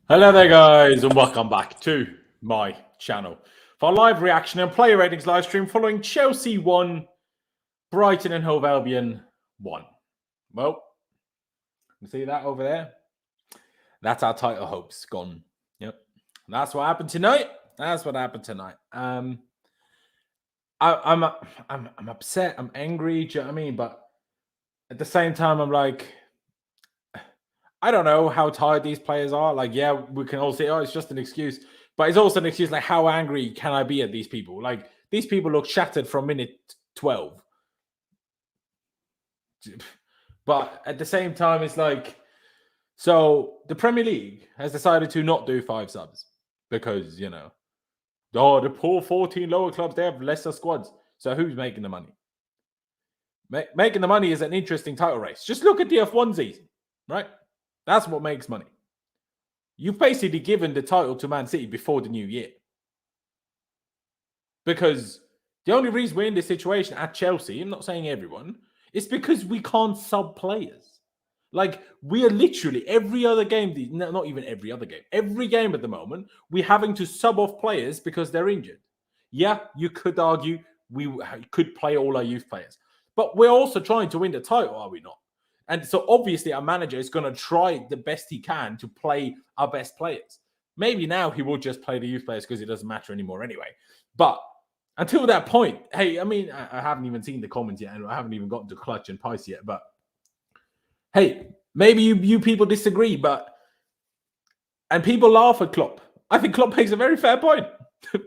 Hello there, guys, and welcome back to my channel for a live reaction and player ratings live stream following Chelsea 1, Brighton and Hove Albion 1. Well, you see that over there? That's our title hopes gone. Yep, that's what happened tonight. That's what happened tonight. I'm upset. I'm angry. Do you know what I mean? But at the same time, I'm like, I don't know how tired these players are. Like, yeah, we can all say, oh, it's just an excuse. But it's also an excuse, like, how angry can I be at these people? Like, these people look shattered from minute 12. But at the same time, it's like, so the Premier League has decided to not do 5 subs because, you know, oh, the poor 14 lower clubs, they have lesser squads. So who's making the money? Making the money is an interesting title race. Just look at the F1 season, right? That's what makes money. You've basically given the title to Man City before the new year. Because the only reason we're in this situation at Chelsea, I'm not saying everyone, is because we can't sub players. Like, we are literally every other game, not even every other game, every game at the moment, we're having to sub off players because they're injured. Yeah, you could argue we could play all our youth players. But we're also trying to win the title, are we not? And so obviously our manager is going to try the best he can to play our best players. Maybe now he will just play the youth players because it doesn't matter anymore anyway. But until that point, hey, I mean, I haven't even seen the comments yet, and I haven't even gotten to Clutch and Pice yet. But hey, maybe you people disagree, and people laugh at Klopp. I think Klopp makes a very fair point.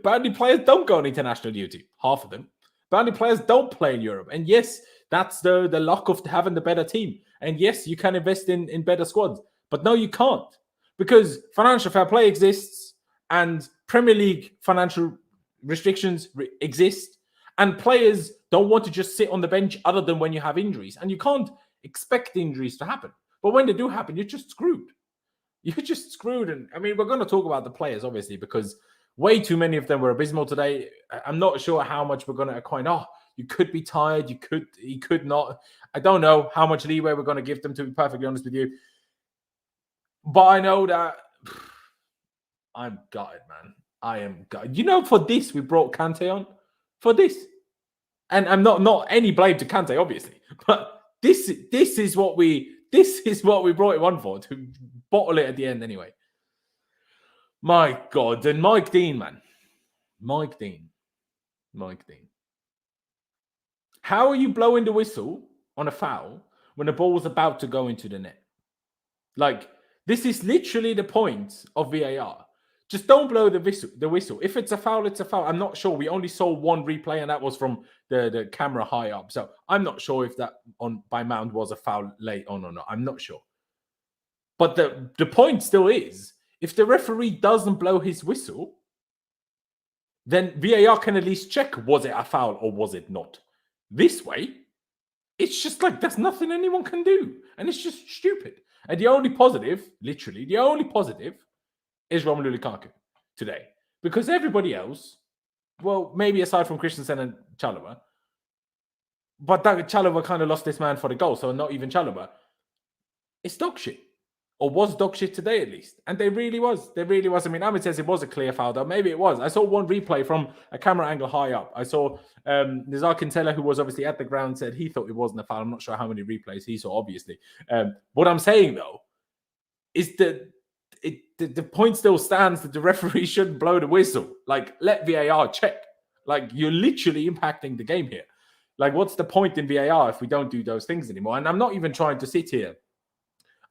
Burnley players don't go on international duty, half of them. Burnley players don't play in Europe. And yes, that's the luck of having the better team. And yes, you can invest in better squads. But no, you can't. Because financial fair play exists and Premier League financial restrictions exist. And players don't want to just sit on the bench other than when you have injuries. And you can't expect injuries to happen. But when they do happen, you're just screwed. You're just screwed. And I mean, we're going to talk about the players, obviously, because way too many of them were abysmal today. I'm not sure how much we're going to acquire. Oh, you could be tired. He could not. I don't know how much leeway we're going to give them, to be perfectly honest with you. But I know that I'm gutted, man. I am gutted. You know, for this, we brought Kante on. For this. And I'm not any blame to Kante, obviously. But this is what we brought him on for, to bottle it at the end anyway. My God. And Mike Dean, man. Mike Dean. How are you blowing the whistle on a foul when the ball was about to go into the net? Like, this is literally the point of VAR. Just don't blow the whistle. If it's a foul, it's a foul. I'm not sure. We only saw one replay, and that was from the camera high up. So I'm not sure if that by Mount was a foul late on or not. I'm not sure. But the point still is, if the referee doesn't blow his whistle, then VAR can at least check, was it a foul or was it not? This way, it's just like there's nothing anyone can do. And it's just stupid. And the only positive, literally, the only positive is Romelu Lukaku today. Because everybody else, well, maybe aside from Christensen and Chalobah, but that Chalobah kind of lost this man for the goal, so not even Chalobah. It's dog shit. Or was dog shit today, at least. And they really was. They really was. I mean, Ahmed says it was a clear foul, though. Maybe it was. I saw one replay from a camera angle high up. I saw Nizar Quintela, who was obviously at the ground, said he thought it wasn't a foul. I'm not sure how many replays he saw, obviously. What I'm saying, though, is that the point still stands that the referee shouldn't blow the whistle. Like, let VAR check. Like, you're literally impacting the game here. Like, what's the point in VAR if we don't do those things anymore? And I'm not even trying to sit here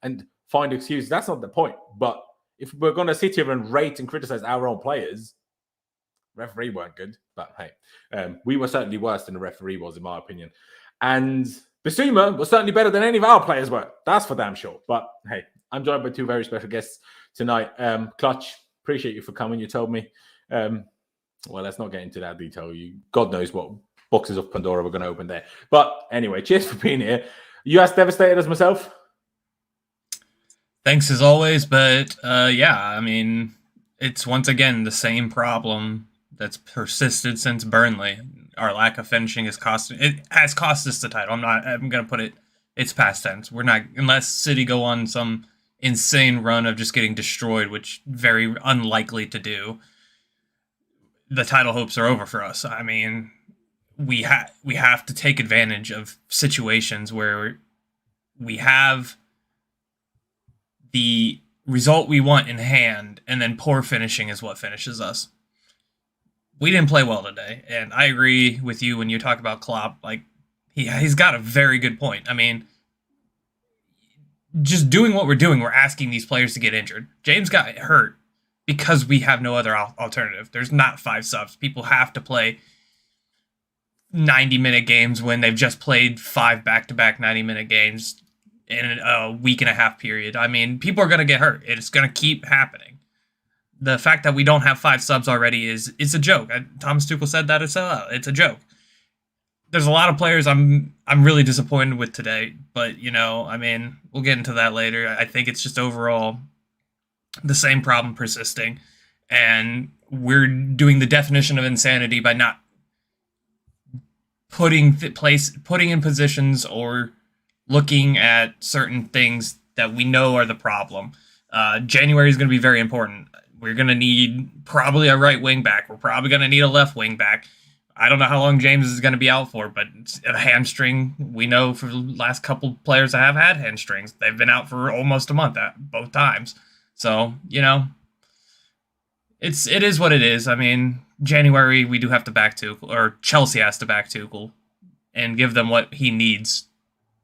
and find excuses. That's not the point. But if we're going to sit here and rate and criticize our own players, referee weren't good. But hey, we were certainly worse than the referee was, in my opinion. And Bissouma was certainly better than any of our players were. That's for damn sure. But hey, I'm joined by two very special guests tonight. Clutch, appreciate you for coming. You told me. Well, let's not get into that detail. God knows what boxes of Pandora we're going to open there. But anyway, cheers for being here. You as devastated as myself? Thanks as always, but yeah, I mean, it's once again the same problem that's persisted since Burnley. Our lack of finishing has cost us the title. I'm going to put it, it's past tense. We're not, unless City go on some insane run of just getting destroyed, which very unlikely to do, the title hopes are over for us. I mean, we have to take advantage of situations where we have the result we want in hand, and then poor finishing is what finishes us. We didn't play well today, and I agree with you when you talk about Klopp. Like, he's got a very good point. I mean, just doing what we're doing, we're asking these players to get injured. James got hurt because we have no other alternative. There's not 5 subs. People have to play 90-minute games when they've just played 5 back-to-back 90-minute games in a week and a half period. I mean, people are going to get hurt. It's going to keep happening. The fact that we don't have 5 subs already is a joke. Thomas Tuchel said that it's a joke. There's a lot of players I'm really disappointed with today, but I mean, we'll get into that later. I think it's just overall the same problem persisting, and we're doing the definition of insanity by not putting in positions or looking at certain things that we know are the problem. January is going to be very important. We're going to need probably a right wing back. We're probably going to need a left wing back. I don't know how long James is going to be out for, but a hamstring, we know for the last couple players that have had hamstrings, they've been out for almost a month at both times. So, it is what it is. I mean, January, we do have to back Tuchel, or Chelsea has to back Tuchel and give them what he needs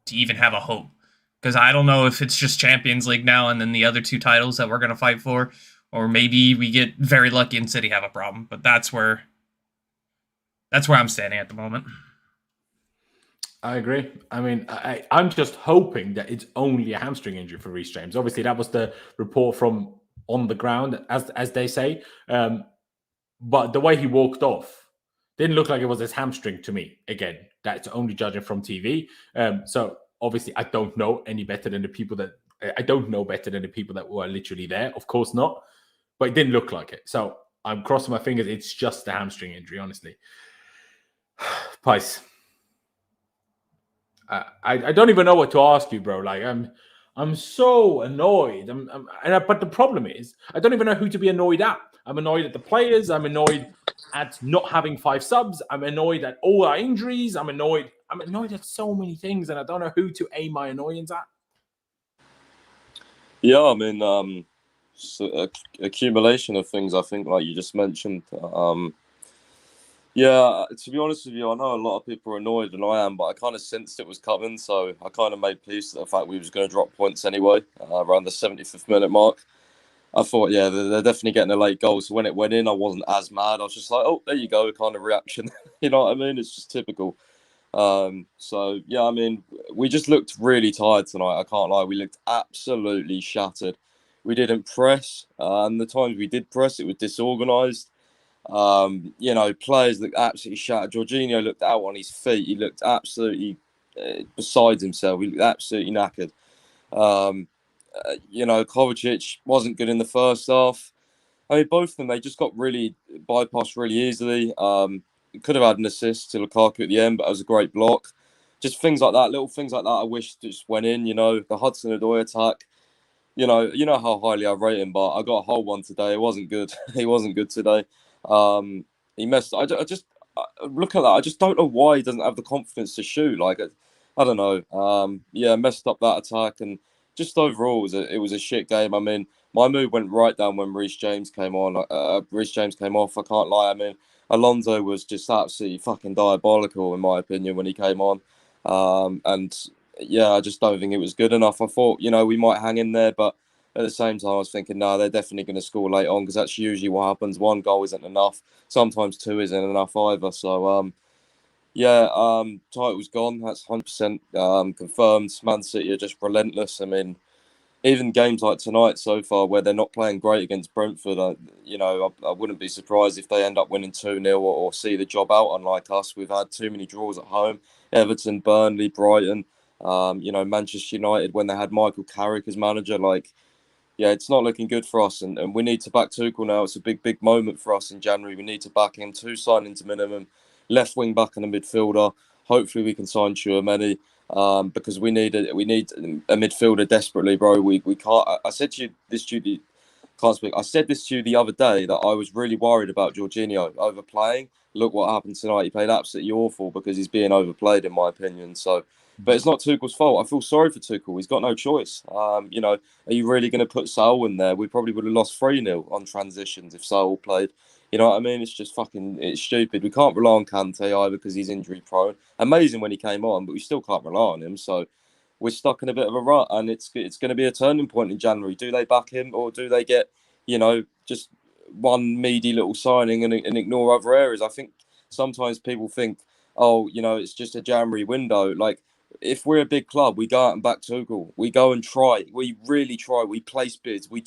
to even have a hope. Because I don't know if it's just Champions League now and then the other 2 titles that we're going to fight for, or maybe we get very lucky and City have a problem. But that's where I'm standing at the moment. I agree. I mean, I'm just hoping that it's only a hamstring injury for Reece James. Obviously, that was the report from on the ground, as they say. But the way he walked off didn't look like it was his hamstring to me. Again, that's only judging from TV. So obviously, I don't know any better than the people that were literally there. Of course not. But it didn't look like it. So I'm crossing my fingers. It's just a hamstring injury, honestly. Pice. I don't even know what to ask you, bro. Like, I'm so annoyed. But the problem is, I don't even know who to be annoyed at. I'm annoyed at the players. I'm annoyed at not having 5 subs. I'm annoyed at all our injuries. I'm annoyed at so many things, and I don't know who to aim my annoyance at. Yeah, I mean, accumulation of things, I think, like you just mentioned. Yeah, to be honest with you, I know a lot of people are annoyed, and I am, but I kind of sensed it was coming, so I kind of made peace with the fact we was going to drop points anyway, around the 75th minute mark. I thought, yeah, they're definitely getting a late goal, so when it went in, I wasn't as mad. I was just like, oh, there you go, kind of reaction. You know what I mean? It's just typical. So, yeah, I mean, we just looked really tired tonight, I can't lie. We looked absolutely shattered. We didn't press, and the times we did press, it was disorganised. Players looked absolutely shattered. Jorginho looked out on his feet. He looked absolutely beside himself. He looked absolutely knackered. Kovacic wasn't good in the first half. I mean, both of them, they just got really bypassed really easily. Could have had an assist to Lukaku at the end, but it was a great block. Just things like that, little things like that I wish just went in, the Hudson-Odoi attack. You know how highly I rate him, but I got a whole one today. It wasn't good. He wasn't good today. He messed. I just look at that. I just don't know why he doesn't have the confidence to shoot. Like, I don't know. Messed up that attack, and just overall, it was a shit game. I mean, my mood went right down when Reece James came on. Reece James came off. I can't lie. I mean, Alonso was just absolutely fucking diabolical in my opinion when he came on. I just don't think it was good enough. I thought, we might hang in there, but at the same time, I was thinking, no, they're definitely going to score late on because that's usually what happens. 1 goal isn't enough. Sometimes 2 isn't enough either. So, title's gone. That's 100% confirmed. Man City are just relentless. I mean, even games like tonight so far where they're not playing great against Brentford, I wouldn't be surprised if they end up winning 2-0 or see the job out, unlike us. We've had too many draws at home. Everton, Burnley, Brighton, Manchester United when they had Michael Carrick as manager. It's not looking good for us, and we need to back Tuchel now. It's a big moment for us in January. We need to back him. 2 signings minimum, left wing back and a midfielder. Hopefully we can sign Tchouaméni. because we need a midfielder desperately, bro. We can't. I said to you this duty. Can't speak. I said this to you the other day that I was really worried about Jorginho overplaying. Look what happened tonight. He played absolutely awful because he's being overplayed, in my opinion. So, but it's not Tuchel's fault. I feel sorry for Tuchel. He's got no choice. You know, are you really going to put Saul in there? We probably would have lost 3-0 on transitions if Saul played. You know what I mean? It's just it's stupid. We can't rely on Kante either because he's injury prone. Amazing when he came on, but we still can't rely on him. So, we're stuck in a bit of a rut, and it's going to be a turning point in January. Do they back him, or do they get, you know, just one meaty little signing and ignore other areas? I think sometimes people think, oh, you know, it's just a January window. Like, if we're a big club, we go out and back Tuchel. We go and try. We really try. We place bids. We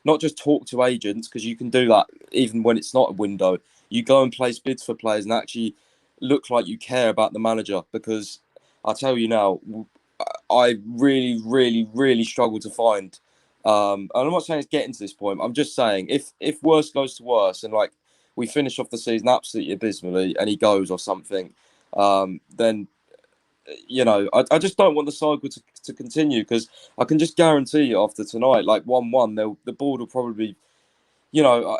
not just talk to agents, because you can do that even when it's not a window. You go and place bids for players and actually look like you care about the manager, because I tell you now, I really, really, really struggle to find. And I'm not saying it's getting to this point. I'm just saying if worse goes to worse and like we finish off the season absolutely abysmally and he goes or something, then you know I just don't want the cycle to continue, because I can just guarantee you after tonight, like 1-1, the board will probably. You know,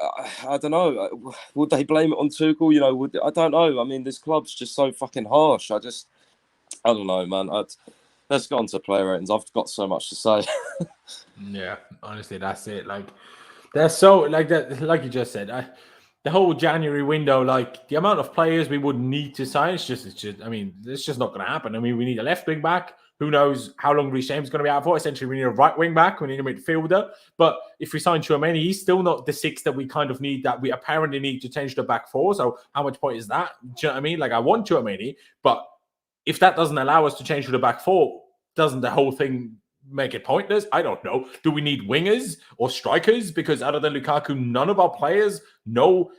I don't know. Would they blame it on Tuchel? You know, I don't know. I mean, this club's just so fucking harsh. I don't know, man. Let's go on to player ratings. I've got so much to say. Yeah, honestly, that's it. Like, they're so like that. Like you just said, the whole January window, like the amount of players we would need to sign, it's just. I mean, it's just not going to happen. I mean, we need a left wing back. Who knows how long Reece James is going to be out for? Essentially, we need a right wing back. We need a midfielder. But if we sign Tchouaméni, he's still not the 6 that we kind of need, that we apparently need to change the back 4. So how much point is that? Do you know what I mean? Like, I want Tchouaméni, but if that doesn't allow us to change to the back 4, doesn't the whole thing make it pointless? I don't know. Do we need wingers or strikers? Because other than Lukaku, none of our players know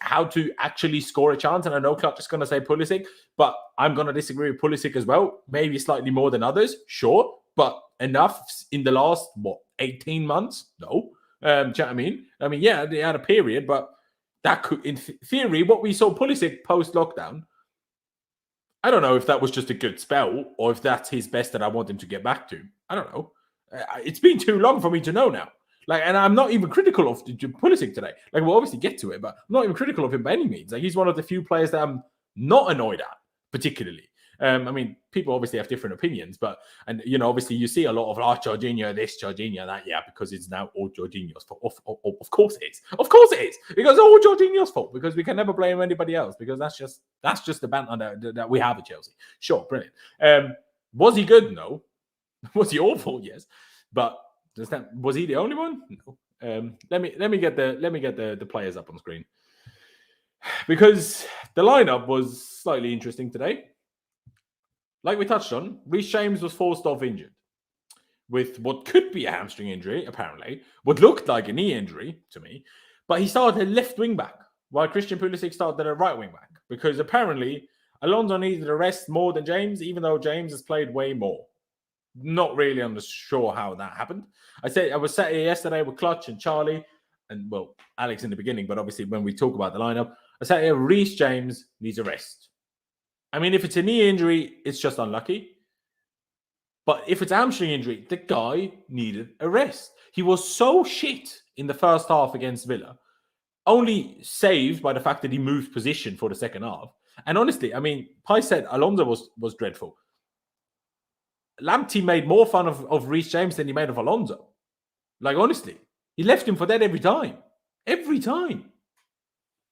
how to actually score a chance. And I know Clutch is going to say Pulisic, but I'm going to disagree with Pulisic as well. Maybe slightly more than others, sure, but enough in the last 18 months? No. Do you know what I mean? I mean, yeah, they had a period, but that could, in theory, what we saw Pulisic post lockdown. I don't know if that was just a good spell or if that's his best that I want him to get back to. I don't know. It's been too long for me to know now. Like, and I'm not even critical of Pulisic today. Like, we'll obviously get to it, but I'm not even critical of him by any means. Like, he's one of the few players that I'm not annoyed at, particularly. I mean, people obviously have different opinions, but, and, you know, obviously you see a lot of, Jorginho this, Jorginho that, yeah, because it's now all Jorginho's fault. Of course it is. Of course it is. Because it's all Jorginho's fault, because we can never blame anybody else, because that's just the banter that we have at Chelsea. Sure, brilliant. Was he good? No. Was he awful? Yes. But was he the only one? No. Let me get the players up on screen, because the lineup was slightly interesting today. Like we touched on, Reece James was forced off injured with what could be a hamstring injury, apparently. What looked like a knee injury to me. But he started a left wing back, while Christian Pulisic started a right wing back, because apparently Alonso needed a rest more than James, even though James has played way more. Not really sure how that happened. I was sat here yesterday with Clutch and Charlie, and, well, Alex in the beginning, but obviously when we talk about the lineup, I sat here, Reece James needs a rest. I mean, if it's a knee injury, it's just unlucky. But if it's a hamstring injury, the guy needed a rest. He was so shit in the first half against Villa, only saved by the fact that he moved position for the second half. And honestly, I mean, Pai said Alonso was dreadful. Lamptey made more fun of Reece James than he made of Alonso. Like, honestly, he left him for dead every time. Every time.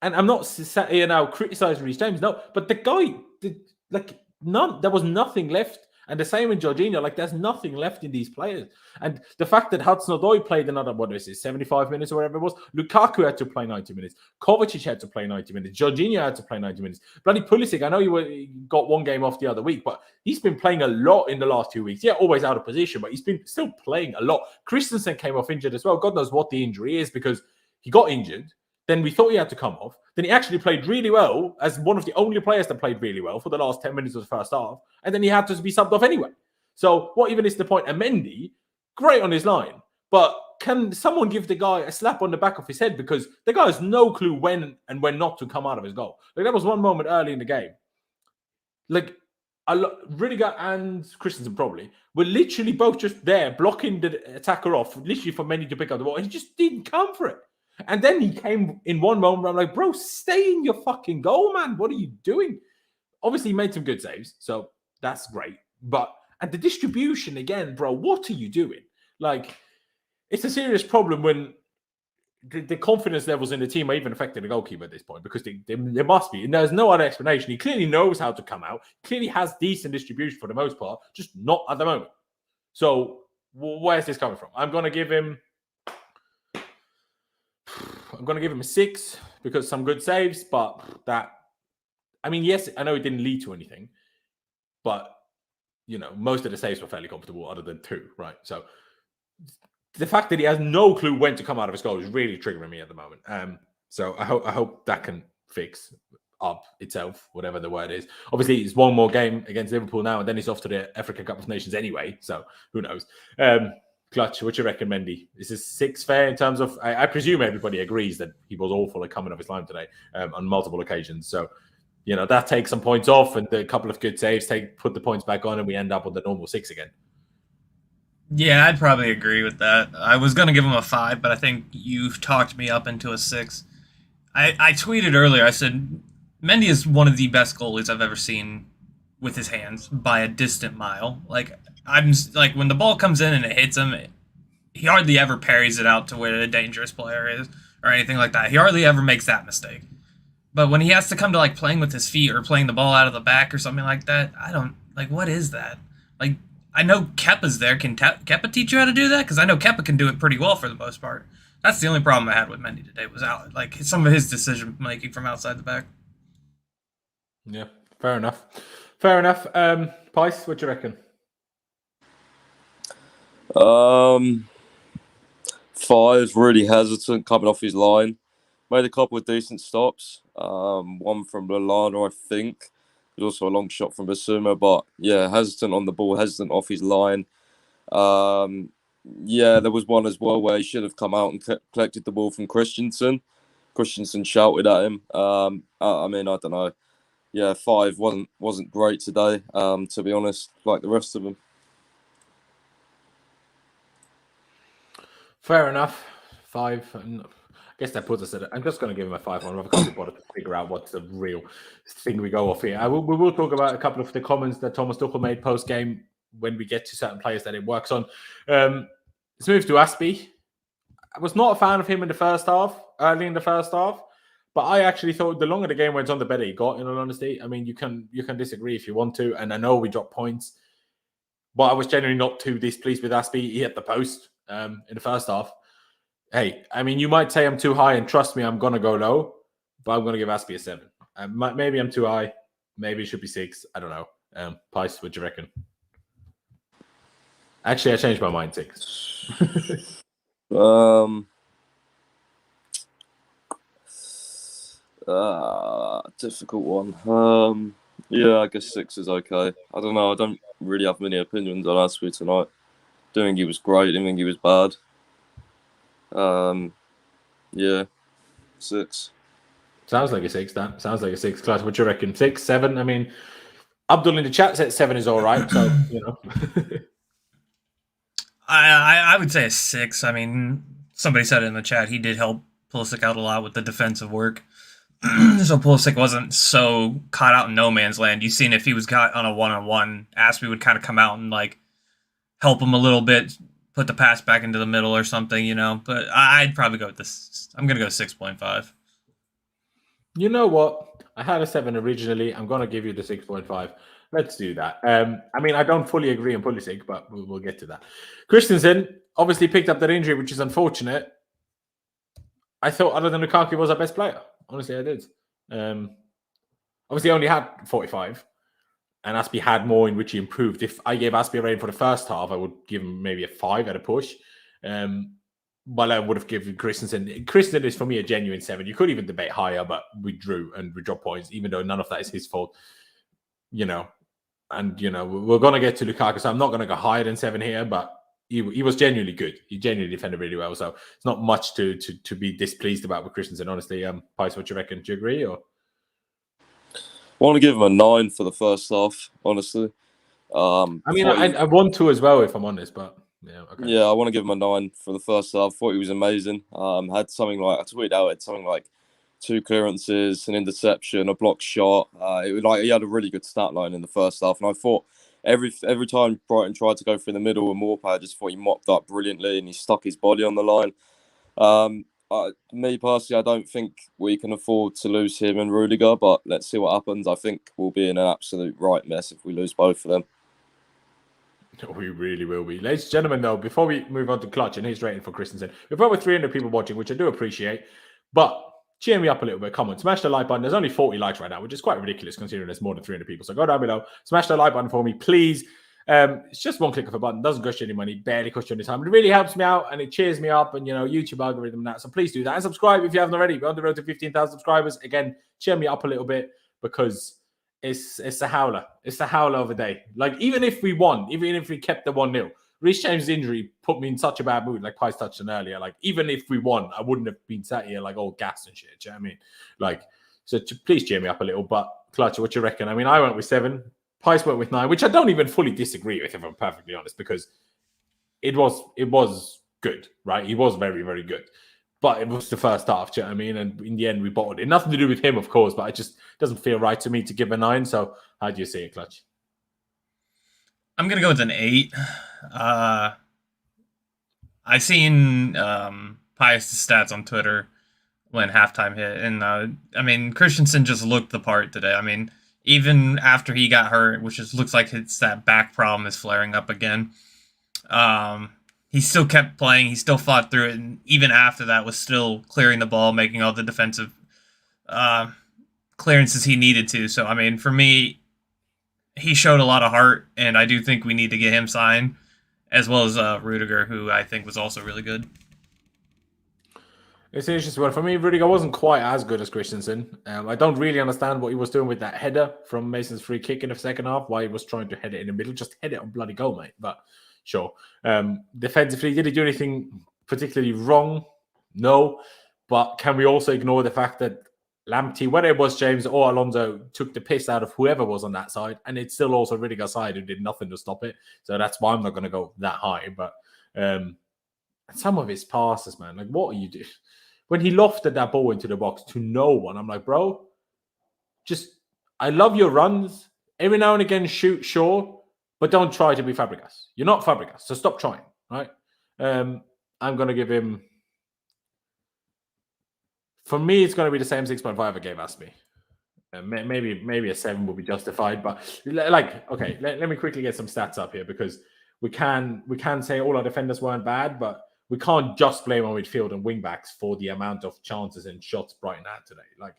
And I'm not sat here now criticizing Reece James, no, but the guy did, like, there was nothing left. And the same with Jorginho, like, there's nothing left in these players. And the fact that Hudson-Odoi played another, 75 minutes or whatever it was, Lukaku had to play 90 minutes, Kovacic had to play 90 minutes, Jorginho had to play 90 minutes. Bloody Pulisic, I know you got one game off the other week, but he's been playing a lot in the last 2 weeks. Yeah, always out of position, but he's been still playing a lot. Christensen came off injured as well. God knows what the injury is, because he got injured. Then we thought he had to come off. Then he actually played really well as one of the only players that played really well for the last 10 minutes of the first half. And then he had to be subbed off anyway. So what even is the point? Mendy, great on his line. But can someone give the guy a slap on the back of his head? Because the guy has no clue when and when not to come out of his goal. Like, that was one moment early in the game. Like, Rudiger and Christensen probably were literally both just there blocking the attacker off, literally for Mendy to pick up the ball. And he just didn't come for it. And then he came in one moment where I'm like, bro, stay in your fucking goal, man. What are you doing? Obviously, he made some good saves, so that's great. But and the distribution again, bro, what are you doing? Like, it's a serious problem when the confidence levels in the team are even affecting the goalkeeper at this point, because there must be, and there's no other explanation. He clearly knows how to come out, clearly has decent distribution for the most part, just not at the moment. So where's this coming from? I'm going to give him a 6 because some good saves, but yes, I know it didn't lead to anything, but most of the saves were fairly comfortable other than 2, right? So the fact that he has no clue when to come out of his goal is really triggering me at the moment. So I hope that can fix up itself, whatever the word is. Obviously, it's one more game against Liverpool now, and then he's off to the African Cup of Nations anyway. So who knows? Clutch, what you reckon, Mendy? Is this 6 fair in terms of? I presume everybody agrees that he was awful at coming off his line today on multiple occasions. So that takes some points off, and the couple of good saves put the points back on, and we end up on the normal 6 again. Yeah, I'd probably agree with that. I was going to give him a 5, but I think you've talked me up into a 6. I tweeted earlier, I said, Mendy is one of the best goalies I've ever seen with his hands by a distant mile. I'm when the ball comes in and it hits him, he hardly ever parries it out to where a dangerous player is or anything like that. He hardly ever makes that mistake. But when he has to come to playing with his feet or playing the ball out of the back or something like that, I don't what is that? I know Kepa's there. Can Kepa teach you how to do that? Because I know Kepa can do it pretty well for the most part. That's the only problem I had with Mendy today was out some of his decision making from outside the back. Yeah, fair enough. Pice, what do you reckon? 5, really hesitant coming off his line. Made a couple of decent stops. One from Lallana, I think. There's also a long shot from Basuma, but yeah, hesitant on the ball, hesitant off his line. Yeah, there was one as well where he should have come out and collected the ball from Christensen. Christensen shouted at him. I don't know. Yeah, 5 wasn't great today, to be honest, like the rest of them. Fair enough. 5. I guess that puts us at it. I'm just going to give him a 5 on. I can't bother to figure out what's the real thing we go off here. We will talk about a couple of the comments that Thomas Tuchel made post-game when we get to certain players that it works on. Let's move to Aspie. I was not a fan of him early in the first half, but I actually thought the longer the game went on, the better he got, in all honesty. I mean, you can disagree if you want to, and I know we dropped points, but I was generally not too displeased with Aspie. He hit the post in the first half. Hey, I mean, you might say I'm too high, and trust me, I'm going to go low, but I'm going to give Aspie a 7. Maybe I'm too high. Maybe it should be 6. I don't know. Pice, what do you reckon? Actually, I changed my mind. 6. Difficult one. Yeah, I guess 6 is okay. I don't know. I don't really have many opinions on Aspie tonight. Don't think he was great. Didn't think he was bad. Yeah, 6. Sounds like a 6. That sounds like a 6. Class, what do you reckon? 6, 7? I mean, Abdul in the chat said 7 is all right. So I would say a 6. I mean, somebody said it in the chat. He did help Pulisic out a lot with the defensive work. So Pulisic wasn't so caught out in no man's land. You've seen if he was caught on a one-on-one, Aspie would kind of come out and help him a little bit, put the pass back into the middle or something, But I'd probably go with this. I'm going to go 6.5. You know what? I had a 7 originally. I'm going to give you the 6.5. Let's do that. I mean, I don't fully agree on Pulisic, but we'll get to that. Christensen obviously picked up that injury, which is unfortunate. I thought other than Lukaku was our best player. Honestly, I did. Obviously, only had 45. And Aspie had more in which he improved. If I gave Aspie a rating for the first half, I would give him maybe a 5 at a push. But I would have given Christensen. Christensen is, for me, a genuine 7. You could even debate higher, but we drew and we dropped points, even though none of that is his fault. And, we're going to get to Lukaku, so I'm not going to go higher than 7 here, but he was genuinely good. He genuinely defended really well. So it's not much to be displeased about with Christensen, honestly. Pice, what you reckon? Do you agree? Or want to give him a 9 for the first half, honestly. I mean, I want to as well, if I'm honest, but yeah, okay. Yeah, I want to give him a 9 for the first half. Thought he was amazing. Had something like, I tweeted out, had something like 2 clearances, an interception, a blocked shot. It was like he had a really good stat line in the first half, and I thought every time Brighton tried to go through the middle with Morpah, I just thought he mopped up brilliantly and he stuck his body on the line. Me personally, I don't think we can afford to lose him and Rudiger, but let's see what happens. I think we'll be in an absolute right mess if we lose both of them. We really will be. Ladies and gentlemen, though, before we move on to Clutch and his rating for Christensen, we've over 300 people watching, which I do appreciate, but cheer me up a little bit. Come on, smash the like button. There's only 40 likes right now, which is quite ridiculous considering there's more than 300 people. So go down below, smash the like button for me, please. It's just one click of a button. Doesn't cost you any money. Barely cost you any time. It really helps me out and it cheers me up. And, YouTube algorithm and that. So please do that. And subscribe if you haven't already. We're on the road to 15,000 subscribers. Again, cheer me up a little bit because it's a howler. It's a howler of a day. Like, even if we won, even if we kept the 1-0, Reece James' injury put me in such a bad mood, like Pies touched on earlier. Like, even if we won, I wouldn't have been sat here like all gassed and shit. Do you know what I mean? Like, so please cheer me up a little. But Clutch, what you reckon? I mean, I went with 7. Pies went with 9, which I don't even fully disagree with, if I'm perfectly honest, because it was good, right? He was very, very good. But it was the first half, do you know what I mean? And in the end, we bottled it. Nothing to do with him, of course, but it just doesn't feel right to me to give a 9. So how do you see it, Clutch? I'm going to go with an 8. I seen Pius' stats on Twitter when halftime hit. And, I mean, Christensen just looked the part today. I mean, even after he got hurt, which just looks like it's that back problem is flaring up again, he still kept playing. He still fought through it. And even after that was still clearing the ball, making all the defensive clearances he needed to. So, I mean, for me, he showed a lot of heart, and I do think we need to get him signed, as well as Rudiger, who I think was also really good. It's an interesting one. For me, Rudiger wasn't quite as good as Christensen. I don't really understand what he was doing with that header from Mason's free kick in the second half, why he was trying to head it in the middle. Just head it on bloody goal, mate. But sure. Defensively, did he do anything particularly wrong? No. But can we also ignore the fact that Lamptey, whether it was James or Alonso, took the piss out of whoever was on that side, and it's still also Rudiger's side who did nothing to stop it. So that's why I'm not going to go that high. But some of his passes, man, like, what are you doing? When he lofted that ball into the box to no one, I'm like, bro, I love your runs. Every now and again, shoot, sure, but don't try to be Fabregas. You're not Fabregas, so stop trying, right? I'm going to give him, for me, it's going to be the same 6.5 I gave Aspi. Maybe a 7 will be justified, but like, okay, let me quickly get some stats up here because we can say all our defenders weren't bad, but we can't just blame on midfield and wingbacks for the amount of chances and shots Brighton had today. Like,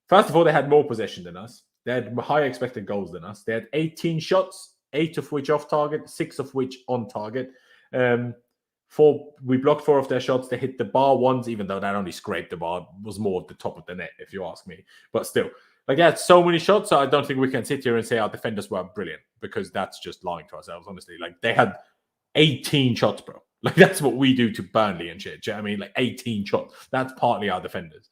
first of all, they had more possession than us. They had higher expected goals than us. They had 18 shots, 8 of which off target, 6 of which on target. We blocked 4 of their shots. They hit the bar once, even though that only scraped the bar. It was more at the top of the net, if you ask me. But still, like, they had so many shots, so I don't think we can sit here and say our defenders were brilliant because that's just lying to ourselves, honestly. Like, they had 18 shots, bro. Like, that's what we do to Burnley and shit. Do you know what I mean? Like, 18 shots. That's partly our defenders.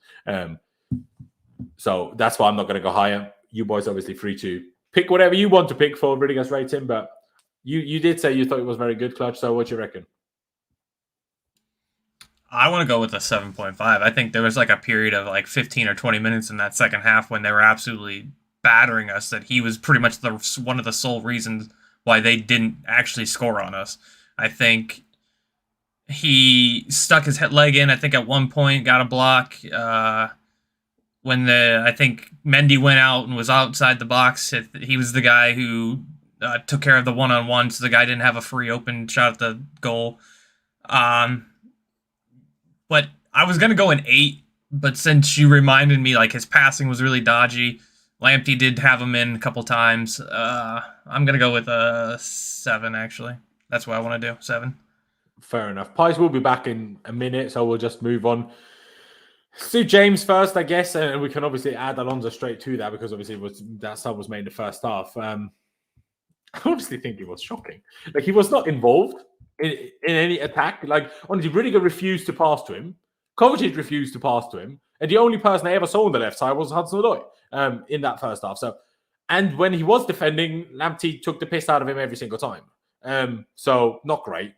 So that's why I'm not going to go higher. You boys obviously free to pick whatever you want to pick for Rudiger's rating, but you did say you thought it was very good, Clutch. So what do you reckon? I want to go with a 7.5. I think there was like a period of like 15 or 20 minutes in that second half when they were absolutely battering us that he was pretty much one of the sole reasons why they didn't actually score on us. I think he stuck his leg in, I think, at one point, got a block. When I think Mendy went out and was outside the box, he was the guy who took care of the one-on-one, so the guy didn't have a free open shot at the goal. But I was going to go an 8, but since you reminded me, like, his passing was really dodgy, Lamptey did have him in a couple times. I'm going to go with a 7, actually. That's what I want to do, 7. Fair enough. Pies will be back in a minute, so we'll just move on. Let's do James first, I guess, and we can obviously add Alonso straight to that because obviously that sub was made in the first half. I honestly think it was shocking. Like, he was not involved in any attack. Like, honestly, Rudiger refused to pass to him. Kovacic refused to pass to him. And the only person I ever saw on the left side was Hudson-Odoi in that first half. So, and when he was defending, Lamptey took the piss out of him every single time. So not great.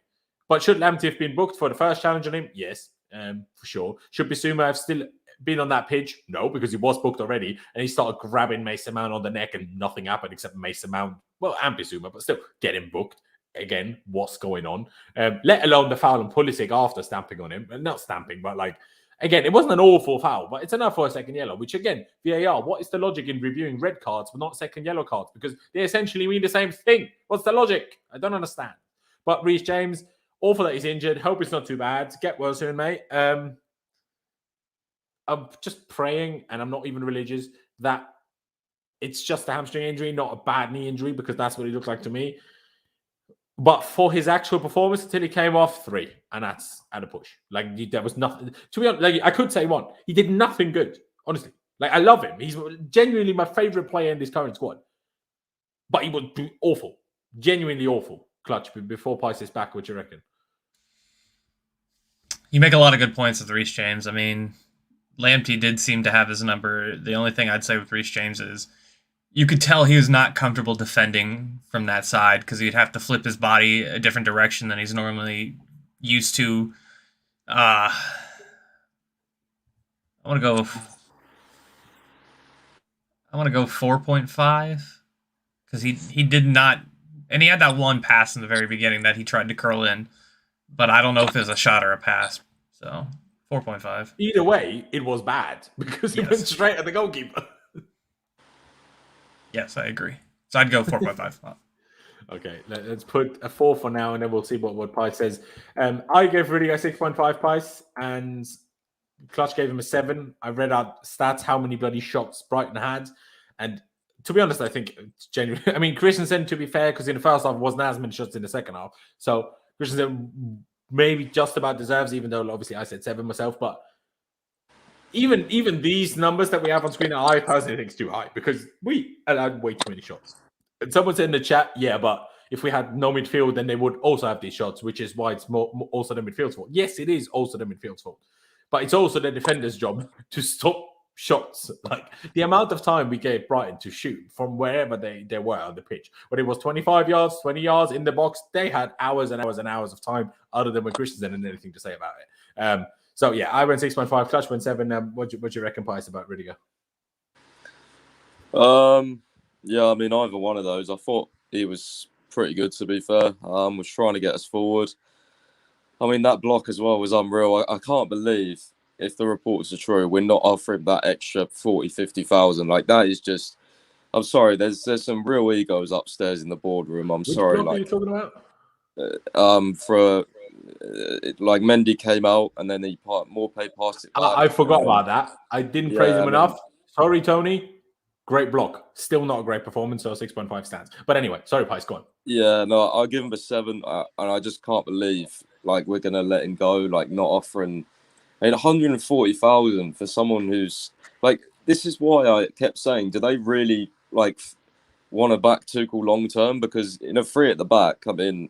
But should Lamptey have been booked for the first challenge on him? Yes, for sure. Should Bissouma have still been on that pitch? No, because he was booked already. And he started grabbing Mason Mount on the neck and nothing happened except Mason Mount. Well, and Bissouma, but still getting booked. Again, what's going on? Let alone the foul on Pulisic after stamping on him. Not stamping, but like, again, it wasn't an awful foul, but it's enough for a second yellow, which again, VAR, what is the logic in reviewing red cards but not second yellow cards? Because they essentially mean the same thing. What's the logic? I don't understand. But Reece James, awful that he's injured. Hope it's not too bad. Get well soon, mate. I'm just praying, and I'm not even religious, that it's just a hamstring injury, not a bad knee injury, because that's what he looked like to me. But for his actual performance until he came off, 3. And that's at a push. Like, there was nothing. To be honest, like, I could say 1. He did nothing good, honestly. Like, I love him. He's genuinely my favorite player in this current squad. But he was awful. Genuinely awful. Clutch, before Pice is back, what do you reckon? You make a lot of good points with Reece James. I mean, Lamptey did seem to have his number. The only thing I'd say with Reece James is you could tell he was not comfortable defending from that side because he'd have to flip his body a different direction than he's normally used to. I want to go 4.5 because he did not, and he had that one pass in the very beginning that he tried to curl in, but I don't know if it was a shot or a pass. So 4.5. Either way, it was bad because it went straight at the goalkeeper. Yes, I agree. So I'd go 4.5. Okay, let's put a 4 for now, and then we'll see what Pice says. I gave Rudiger 6.5 Pice, and Clutch gave him a 7. I read out stats, how many bloody shots Brighton had, and to be honest, I think genuinely. I mean, Christensen, to be fair, because in the first half wasn't as many shots in the second half, so Christensen maybe just about deserves, even though obviously I said 7 myself, but even these numbers that we have on screen, I personally think it's too high because we allowed way too many shots. And someone said in the chat, yeah, but if we had no midfield, then they would also have these shots, which is why it's also the midfield's fault. Yes, it is also the midfield's fault, but it's also the defender's job to stop shots. Like the amount of time we gave Brighton to shoot from wherever they were on the pitch, whether it was 25 yards, 20 yards in the box, they had hours and hours and hours of time other than when Christensen had anything to say about it. So, yeah, I went 6.5, Clutch went 7. What do you reckon, Pice, about Rudiger? Yeah, I mean, either one of those. I thought he was pretty good, to be fair. Was trying to get us forward. I mean, that block as well was unreal. I can't believe, if the reports are true, we're not offering that extra 40, 50,000. Like, that is just... I'm sorry, there's some real egos upstairs in the boardroom. I'm sorry. Which block are you talking about? Like Mendy came out and then Morpay passed it back. I forgot about that. I didn't praise him enough. Sorry, Tony. Great block. Still not a great performance, so 6.5 stands. But anyway, sorry, Pice, go on. Yeah, no, I'll give him a 7. And I just can't believe like we're going to let him go, like not offering 140,000 for someone who's like, this is why I kept saying, do they really like want to back Tuchel long term? Because in a 3 at the back, I mean,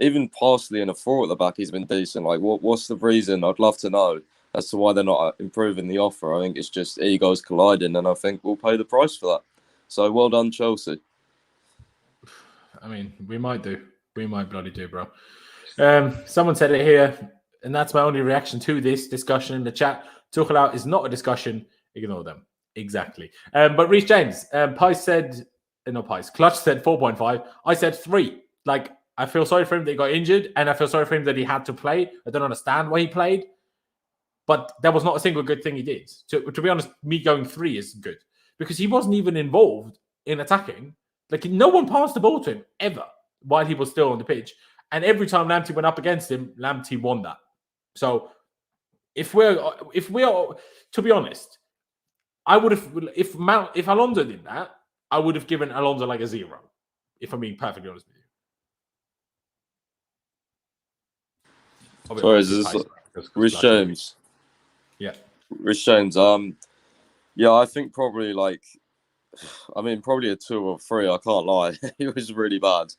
even partially in a 4 at the back, he's been decent. Like, what's the reason? I'd love to know as to why they're not improving the offer. I think it's just egos colliding, and I think we'll pay the price for that. So, well done, Chelsea. I mean, we might do. We might bloody do, bro. Someone said it here, and that's my only reaction to this discussion in the chat. Tuchel out is not a discussion. Ignore them. Exactly. But Reece James, Pice said, no, Pice, Clutch said 4.5. I said 3. Like, I feel sorry for him that he got injured, and I feel sorry for him that he had to play. I don't understand why he played, but that was not a single good thing he did. To be honest, me going 3 is good because he wasn't even involved in attacking. Like, no one passed the ball to him ever while he was still on the pitch. And every time Lamptey went up against him, Lamptey won that. So if we're to be honest, I would have, if Alonso did that, I would have given Alonso like a 0, if I'm being perfectly honest with you. Sorry, is this Reece James? Yeah. Reece James. Yeah, I think probably probably a 2 or 3. I can't lie. It was really bad.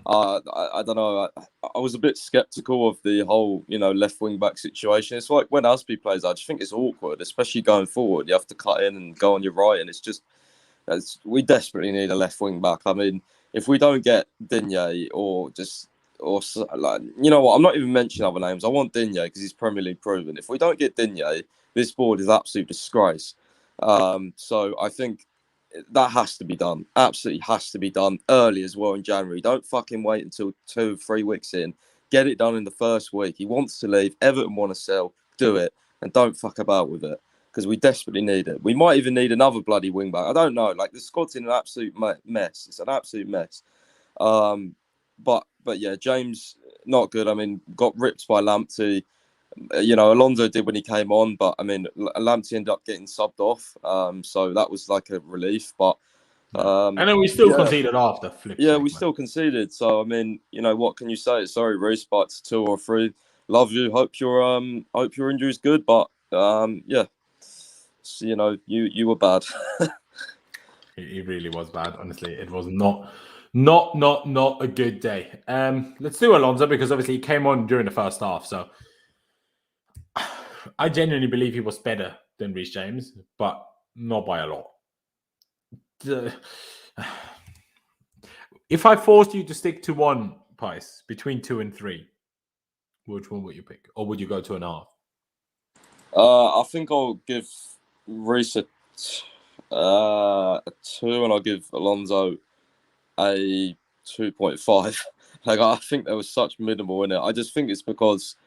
I don't know. I was a bit skeptical of the whole, left wing back situation. It's like when Aspi plays, I just think it's awkward, especially going forward. You have to cut in and go on your right, and it's just we desperately need a left wing back. I mean, if we don't get Digne or like, you know what? I'm not even mentioning other names. I want Digne because he's Premier League proven. If we don't get Digne, this board is absolute disgrace. So I think that has to be done. Absolutely has to be done early as well in January. Don't fucking wait until 2-3 weeks in. Get it done in the first week. He wants to leave. Everton want to sell. Do it. And don't fuck about with it because we desperately need it. We might even need another bloody wing back. I don't know. Like, the squad's in an absolute mess. It's an absolute mess. But yeah, James, not good. I mean, got ripped by Lamptey. Alonso did when he came on, but I mean, Lamptey ended up getting subbed off, so that was like a relief. But and then we still conceded after. We still conceded. So I mean, what can you say? Sorry, Reece, but it's 2 or 3. Love you. Hope your injury is good. But yeah, so, you were bad. He really was bad. Honestly, it was not a good day. Let's do Alonso because obviously he came on during the first half, so. I genuinely believe he was better than Reece James, but not by a lot. If I forced you to stick to one price between 2 and 3, which one would you pick? Or would you go 2.5? I think I'll give Reece a 2, and I'll give Alonso a 2.5. Like, I think there was such minimal in it. I just think it's because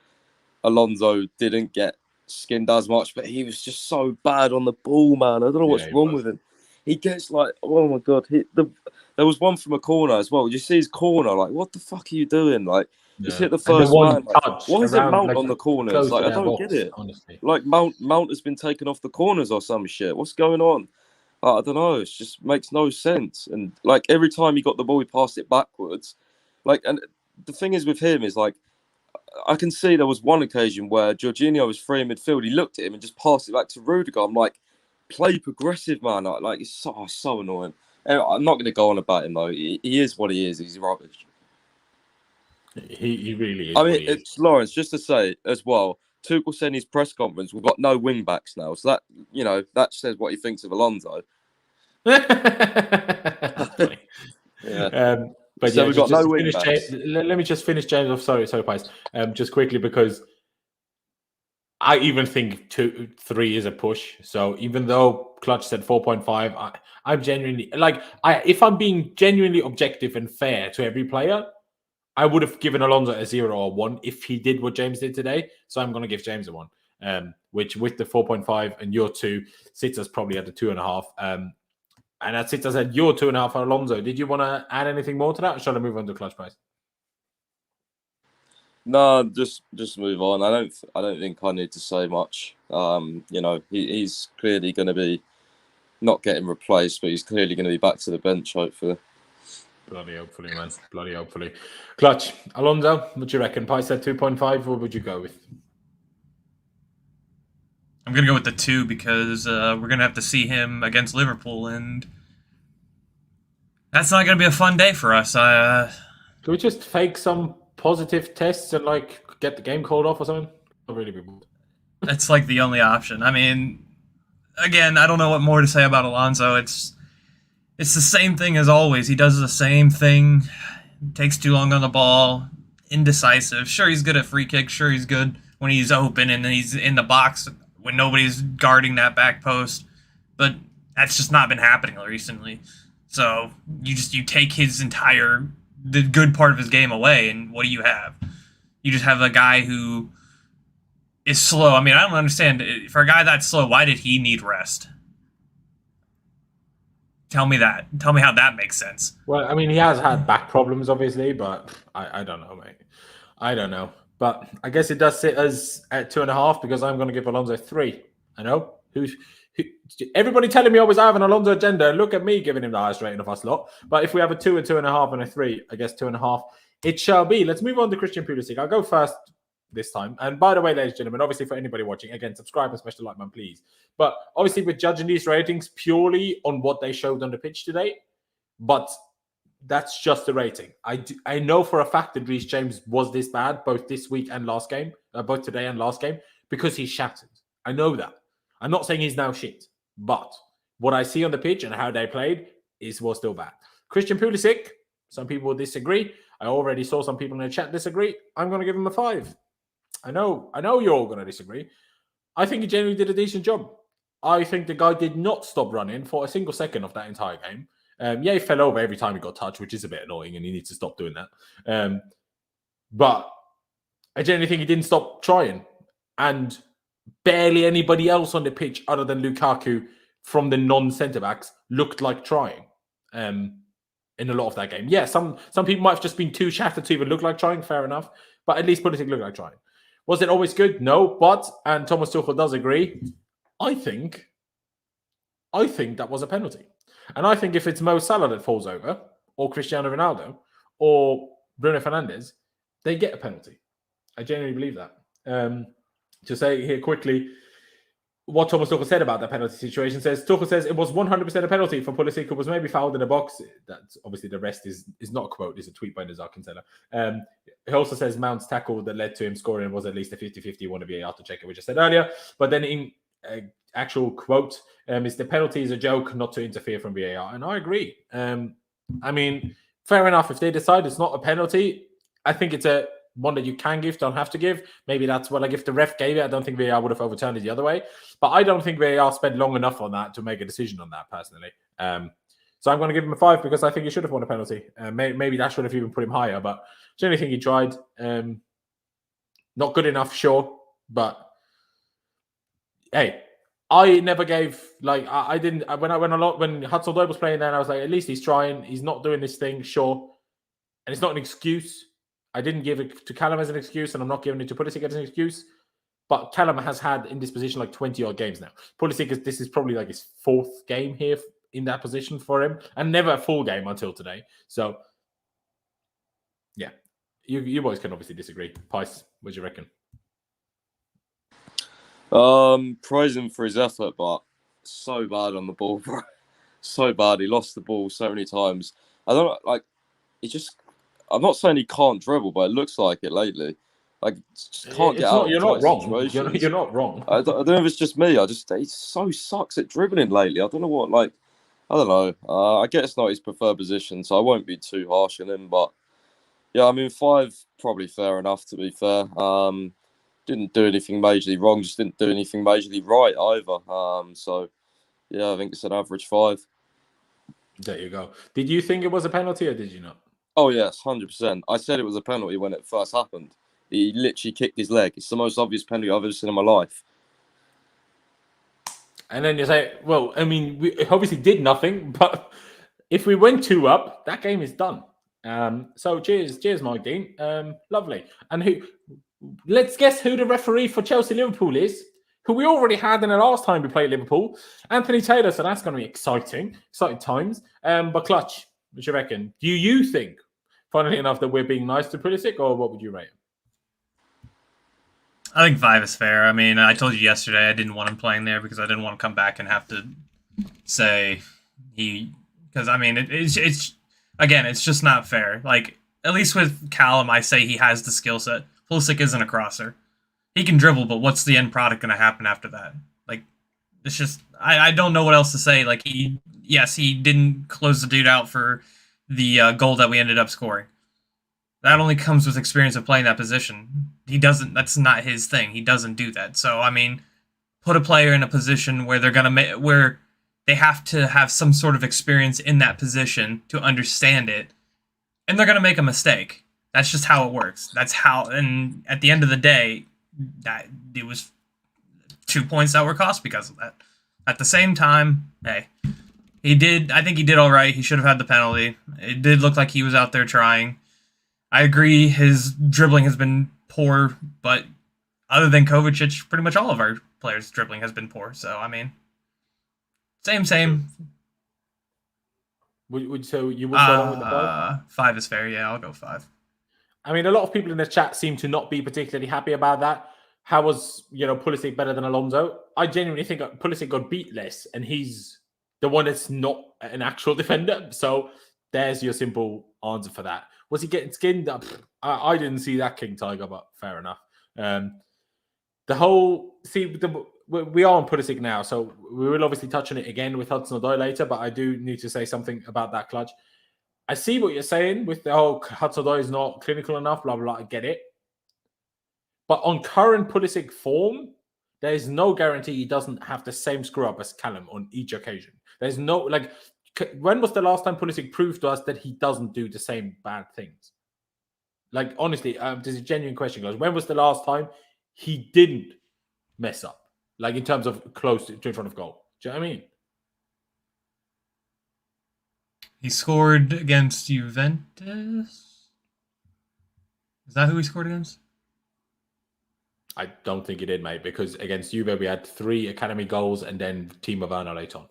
Alonso didn't get skinned as much, but he was just so bad on the ball, man. I don't know what's wrong with him. He gets like, oh my god, there was one from a corner as well. You see his corner, like, what the fuck are you doing? Like, just hit the first man. Like, why is it Mount on the corners? Like, I don't get it. Honestly, like Mount has been taken off the corners or some shit. What's going on? I don't know. It just makes no sense. And like every time he got the ball, he passed it backwards. Like, and the thing is with him is like, I can see there was one occasion where Jorginho was free in midfield. He looked at him and just passed it back to Rudiger. I'm like, play progressive, man. Like, it's so annoying. Anyway, I'm not going to go on about him, though. He is what he is. He's rubbish. He really is. I mean, it's Laurenz, just to say as well, Tuchel said in his press conference, we've got no wing backs now. So that, that says what he thinks of Alonso. Yeah. But so we've got no wing backs. Let me just finish James off. Sorry, Pies. Just quickly, because I even think 2-3 is a push. So even though Clutch said 4.5, I'm genuinely if I'm being genuinely objective and fair to every player, I would have given Alonso a 0 or 1 if he did what James did today. So I'm going to give James a 1, which with the 4.5 and your 2 sits us probably at the 2.5. And that sits us at your 2.5 for Alonso. Did you want to add anything more to that, or shall I move on to Clutch Price? No, just move on. I don't think I need to say much. He's clearly going to be not getting replaced, but he's clearly going to be back to the bench, hopefully. Bloody hopefully, man. Bloody hopefully. Clutch, Alonso, what do you reckon? Price at 2.5, what would you go with? I'm going to go with the 2 because we're going to have to see him against Liverpool, and that's not going to be a fun day for us. Can we just fake some positive tests and get the game called off or something? I'll really be bored. That's the only option. I mean, again, I don't know what more to say about Alonso. It's the same thing as always. He does the same thing. Takes too long on the ball. Indecisive. Sure, he's good at free kicks. Sure, he's good when he's open and he's in the box when nobody's guarding that back post, but that's just not been happening recently. So you take the good part of his game away, and what do you have? You just have a guy who is slow. I mean, I don't understand. For a guy that's slow, why did he need rest? Tell me that. Tell me how that makes sense. Well, I mean, he has had back problems, obviously, but I don't know, mate. I don't know. But I guess it does sit us at 2.5 because I'm going to give Alonso 3. I know. Everybody telling me always I have an Alonso agenda. Look at me giving him the highest rating of us lot. But if we have a 2, a 2.5, and a 3, I guess 2.5 it shall be. Let's move on to Christian Pulisic. I'll go first this time. And by the way, ladies and gentlemen, obviously for anybody watching, again, subscribe and smash the like button, please. But obviously we're judging these ratings purely on what they showed on the pitch today. But that's just the rating. I know for a fact that Reece James was this bad both this week and last game, both today and last game, because he's shattered. I know that. I'm not saying he's now shit, but what I see on the pitch and how they played was still bad. Christian Pulisic, some people will disagree. I already saw some people in the chat disagree. I'm going to give him a 5. I know you're all going to disagree. I think he genuinely did a decent job. I think the guy did not stop running for a single second of that entire game. He fell over every time he got touched, which is a bit annoying, and he needs to stop doing that. But I genuinely think he didn't stop trying. And barely anybody else on the pitch other than Lukaku from the non-centre-backs looked like trying in a lot of that game. Yeah, some people might have just been too shattered to even look like trying, fair enough. But at least Pulisic looked like trying. Was it always good? No, but, and Thomas Tuchel does agree, I think that was a penalty. And I think if it's Mo Salah that falls over, or Cristiano Ronaldo, or Bruno Fernandes, they get a penalty. I genuinely believe that. To say here quickly, what Thomas Tuchel said about that penalty situation Tuchel says it was 100% a penalty for Pulisic, who was maybe fouled in the box. That's obviously the rest is not a quote, it's a tweet by Nazar Kinsella. He also says Mount's tackle that led to him scoring was at least a 50-50. Want to be able to check it, which I said earlier. But then in actual quote, is the penalty is a joke not to interfere from VAR. And I agree. I mean, fair enough. If they decide it's not a penalty, I think it's a one that you can give, don't have to give. Maybe that's what, like, if the ref gave it, I don't think VAR would have overturned it the other way. But I don't think VAR spent long enough on that to make a decision on that, personally. So I'm going to give him a 5 because I think he should have won a penalty. Maybe that should have even put him higher, but I generally think he tried. Not good enough, sure, but hey, I never gave, like, I didn't, when Hudson-Odoi was playing there, I was like, at least he's trying. He's not doing this thing, sure. And it's not an excuse. I didn't give it to Callum as an excuse, and I'm not giving it to Pulisic as an excuse. But Callum has had in this position like 20-odd games now. Pulisic, this is probably like his 4th game here in that position for him, and never a full game until today. So, yeah. You boys can obviously disagree. Pice, what do you reckon? Praise him for his effort, but so bad on the ball, bro. So bad. He lost the ball so many times. I don't like. He just. I'm not saying he can't dribble, but it looks like it lately. Like, just can't get out. You're not wrong. You're not wrong. I don't know if it's just me. He so sucks at dribbling lately. I don't know what. Like, I don't know. I get it's not his preferred position, so I won't be too harsh on him. But yeah, I mean, 5 probably fair enough. To be fair, didn't do anything majorly wrong. Just didn't do anything majorly right either. So yeah, I think it's an average 5. There you go. Did you think it was a penalty or did you not? Oh, yes, 100%. I said it was a penalty when it first happened. He literally kicked his leg. It's the most obvious penalty I've ever seen in my life. And then you say, well, I mean, we obviously did nothing, but if we went 2 up, that game is done. So cheers, Mike Dean. Lovely. And let's guess who the referee for Chelsea-Liverpool is, who we already had in the last time we played Liverpool. Anthony Taylor, so that's going to be exciting times. But Clutch, what do you reckon? Do you think, funnily enough, that we're being nice to Pulisic, or what would you rate him? I think 5 is fair. I mean, I told you yesterday I didn't want him playing there because I didn't want to come back and have to say because I mean it's again, it's just not fair. Like, at least with Callum, I say he has the skill set. Pulisic isn't a crosser. He can dribble, but what's the end product going to happen after that? Like, it's just I don't know what else to say. Like, he didn't close the dude out for the goal that we ended up scoring. That only comes with experience of playing that position. He doesn't. That's not his thing. He doesn't do that. So I mean, put a player in a position where where they have to have some sort of experience in that position to understand it, and they're gonna make a mistake. That's just how it works. That's how. And at the end of the day, that it was 2 points that were cost because of that. At the same time, hey, I think he did all right. He should have had the penalty. It did look like he was out there trying. I agree his dribbling has been poor, but other than Kovacic, pretty much all of our players' dribbling has been poor. So, I mean, same. So you would go along with the 5? 5 is fair, yeah, I'll go 5. I mean, a lot of people in the chat seem to not be particularly happy about that. How was, Pulisic better than Alonso? I genuinely think Pulisic got beat less, and he's the one that's not an actual defender. So there's your simple answer for that. Was he getting skinned up? I didn't see that King Tiger, but fair enough. The whole we are on Pulisic now, so we will obviously touch on it again with Hudson-Odoi later. But I do need to say something about that clutch. I see what you're saying with the whole Hudson-Odoi is not clinical enough. Blah blah. I get it. But on current Pulisic form, there is no guarantee he doesn't have the same screw up as Callum on each occasion. There's no like. When was the last time Pulisic proved to us that he doesn't do the same bad things? Like, honestly, this is a genuine question, guys. When was the last time he didn't mess up? Like, in terms of close to in front of goal. Do you know what I mean? He scored against Juventus. Is that who he scored against? I don't think he did, mate, because against Juve, we had 3 academy goals and then Timo Werner later on.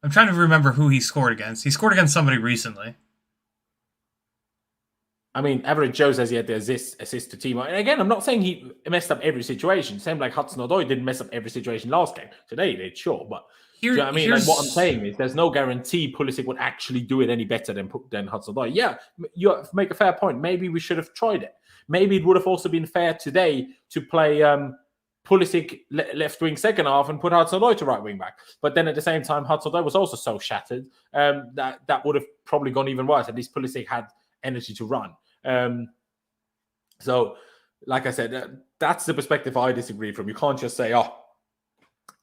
I'm trying to remember who he scored against. He scored against somebody recently. I mean, Average Joe says he had the assist to Timo. And again, I'm not saying he messed up every situation. Same like Hudson-Odoi didn't mess up every situation last game. Today he did, sure. But do you know what I mean? Like, what I'm saying is there's no guarantee Pulisic would actually do it any better than Hudson-Odoi. Yeah, you make a fair point. Maybe we should have tried it. Maybe it would have also been fair today to play Pulisic left wing second half and put Hudson-Odoi to right wing back. But then at the same time, Hudson-Odoi was also so shattered that would have probably gone even worse. At least Pulisic had energy to run. So, like I said, that's the perspective I disagree from. You can't just say, "Oh,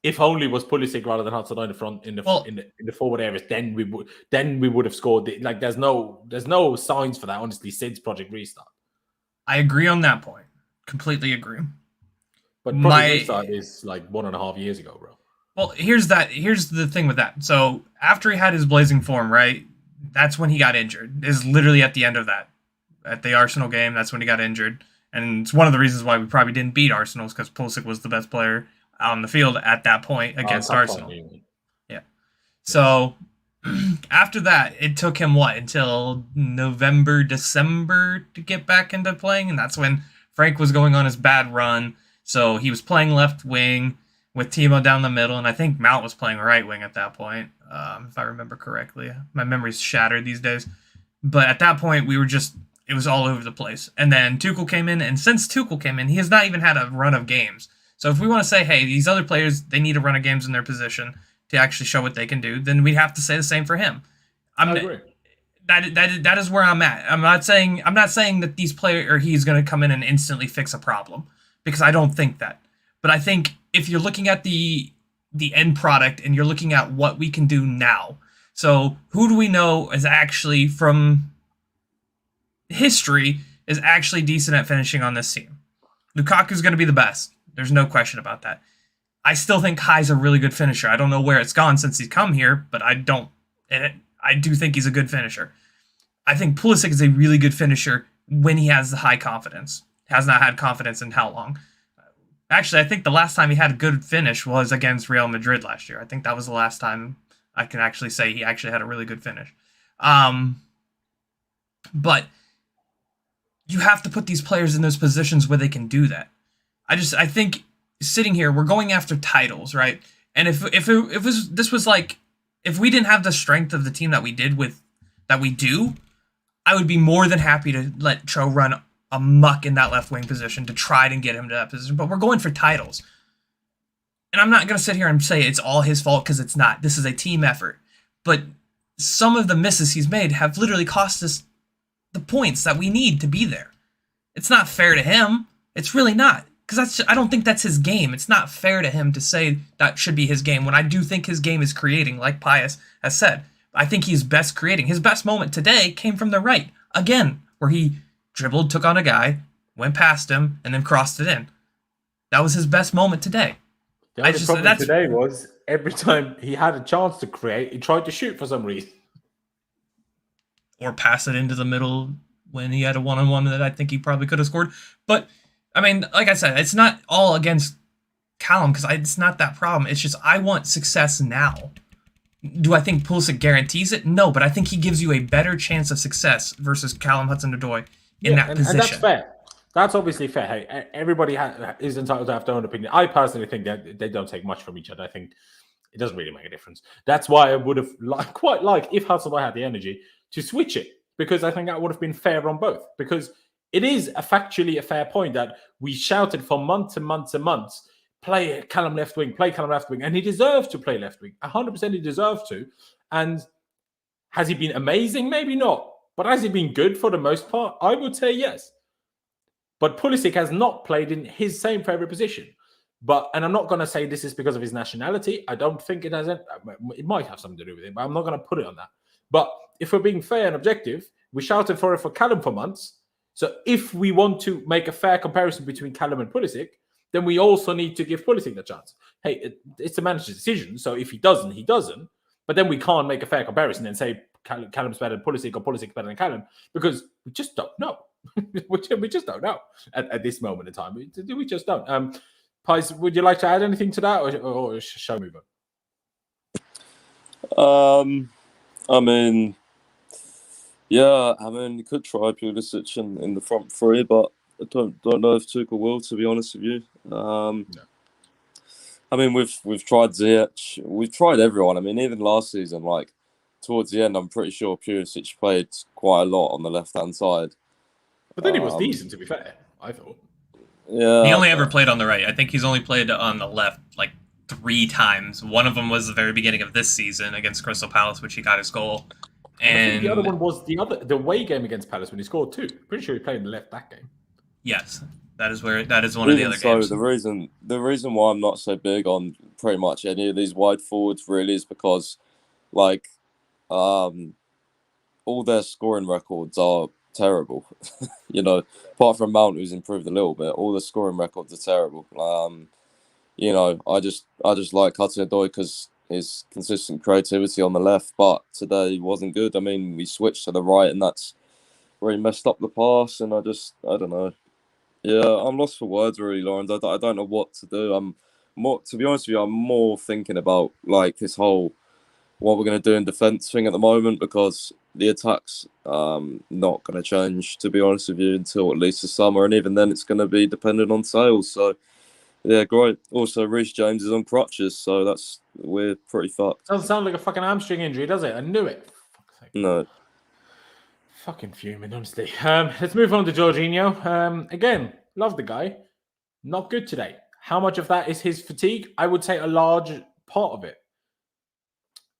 if only was Pulisic rather than Hudson-Odoi in the front in the forward areas, then we would have scored." Like, there's no signs for that. Honestly, since Project Restart. I agree on that point. Completely agree. But Project Restart is like 1.5 years ago, bro. Well, here's the thing with that. So after he had his blazing form, right? That's when he got injured. Is literally at the end of that. At the Arsenal game, that's when he got injured. And it's one of the reasons why we probably didn't beat Arsenal, is because Pulisic was the best player on the field at that point against Arsenal. Yeah. So after that, it took him until November, December to get back into playing. And that's when Frank was going on his bad run. So he was playing left wing with Timo down the middle. And I think Mount was playing right wing at that point, if I remember correctly. My memory's shattered these days. But at that point, it was all over the place. And then Tuchel came in. And since Tuchel came in, he has not even had a run of games. So if we want to say, hey, these other players, they need a run of games in their position to actually show what they can do, then we'd have to say the same for him. I agree. That is where I'm at. I'm not saying that these players or he's going to come in and instantly fix a problem, because I don't think that. But I think if you're looking at the end product and you're looking at what we can do now, so who do we know is actually from history is actually decent at finishing on this team? Lukaku's going to be the best. There's no question about that. I still think Kai's a really good finisher. I don't know where it's gone since he's come here, but I do think he's a good finisher. I think Pulisic is a really good finisher when he has the high confidence. Has not had confidence in how long? Actually, I think the last time he had a good finish was against Real Madrid last year. I think that was the last time I can actually say he actually had a really good finish. But you have to put these players in those positions where they can do that. I think sitting here, we're going after titles, right? And if we didn't have the strength of the team that we do, I would be more than happy to let Cho run amok in that left wing position to try and get him to that position. But we're going for titles. And I'm not going to sit here and say it's all his fault, because it's not. This is a team effort. But some of the misses he's made have literally cost us the points that we need to be there. It's not fair to him. It's really not. Because I don't think that's his game. It's not fair to him to say that should be his game, when I do think his game is creating, like Pius has said. I think he's best creating. His best moment today came from the right. Again, where he dribbled, took on a guy, went past him, and then crossed it in. That was his best moment today. The only problem today was every time he had a chance to create, he tried to shoot for some reason. Or pass it into the middle when he had a one-on-one that I think he probably could have scored. But I mean, like I said, it's not all against Callum, because it's not that problem. It's just I want success now. Do I think Pulisic guarantees it? No, but I think he gives you a better chance of success versus Callum Hudson-Odoi in that position. And that's fair. That's obviously fair. Hey, everybody is entitled to have their own opinion. I personally think that they don't take much from each other. I think it doesn't really make a difference. That's why I would have quite liked, if Hudson-Odoi had the energy, to switch it, because I think that would have been fair on both. Because it is factually a fair point that we shouted for months and months and months, play Callum left wing, and he deserves to play left wing. 100% he deserves to. And has he been amazing? Maybe not. But has he been good for the most part? I would say yes. But Pulisic has not played in his same favourite position. And I'm not going to say this is because of his nationality. I don't think it has. It might have something to do with it, but I'm not going to put it on that. But if we're being fair and objective, we shouted for it for Callum for months. So if we want to make a fair comparison between Callum and Pulisic, then we also need to give Pulisic the chance. Hey, it's the manager's decision. So if he doesn't, he doesn't. But then we can't make a fair comparison and say Callum's better than Pulisic or Pulisic's better than Callum, because we just don't know. we just don't know at this moment in time. We just don't. Pies, would you like to add anything to that, or shall we move on? I mean, yeah, you could try Pulisic in the front three, but I don't know if Tuchel will, to be honest with you. No. I mean, we've tried Ziyech, we've tried everyone. I mean, even last season, like towards the end, I'm pretty sure Pulisic played quite a lot on the left-hand side. But then he was decent, to be fair, I thought. Yeah, he only ever played on the right. I think he's only played on the left like 3 times. One of them was the very beginning of this season against Crystal Palace, which he got his goal. And I think the other one was the away game against Palace when he scored 2. Pretty sure he played in the left back game. Yes, that is one of the other games. The reason why I'm not so big on pretty much any of these wide forwards really is because, like, all their scoring records are terrible. You know, apart from Mount, who's improved a little bit, all the scoring records are terrible. You know, I just like Hudson-Odoi because his consistent creativity on the left, but today he wasn't good. I mean, we switched to the right, and that's where he messed up the pass. And I don't know. Yeah, I'm lost for words, really, Laurenz. I don't know what to do. To be honest with you, I'm more thinking about like this whole what we're going to do in defence thing at the moment, because the attack's not going to change, to be honest with you, until at least the summer, and even then it's going to be dependent on sales. So yeah, great. Also, Reece James is on crutches, so we're pretty fucked. Doesn't sound like a fucking hamstring injury, does it? I knew it. No. Fucking fuming, honestly. Let's move on to Jorginho. Again, love the guy. Not good today. How much of that is his fatigue? I would say a large part of it.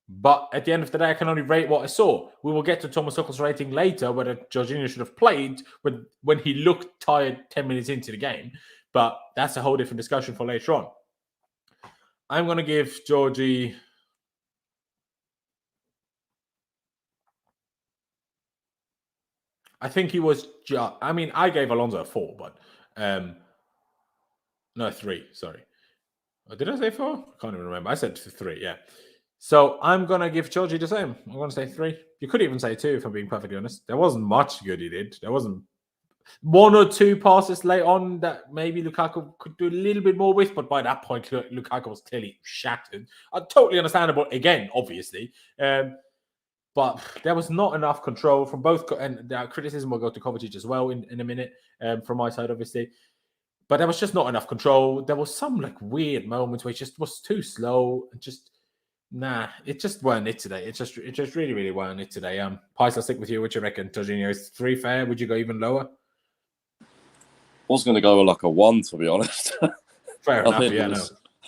But at the end of the day, I can only rate what I saw. We will get to Thomas Tuchel's rating later, whether Jorginho should have played when he looked tired 10 minutes into the game. But that's a whole different discussion for later on. I'm going to give Georgie... I think he was... I mean, I gave Alonso a 4, but... no, 3, sorry. Did I say 4? I can't even remember. I said 3, yeah. So I'm going to give Georgie the same. I'm going to say 3. You could even say 2, if I'm being perfectly honest. There wasn't much good he did. There wasn't 1 or 2 passes late on that maybe Lukaku could do a little bit more with, but by that point, Lukaku was clearly shattered. Totally understandable, again, obviously. But there was not enough control from both, and criticism will go to Kovacic as well in a minute, from my side, obviously. But there was just not enough control. There was some like weird moments where it just was too slow. It just weren't it today. It just really, really weren't it today. Pies, I'll stick with you. What you reckon, Jorginho? Is 3 fair? Would you go even lower? I was going to go with like a 1, to be honest. Fair enough,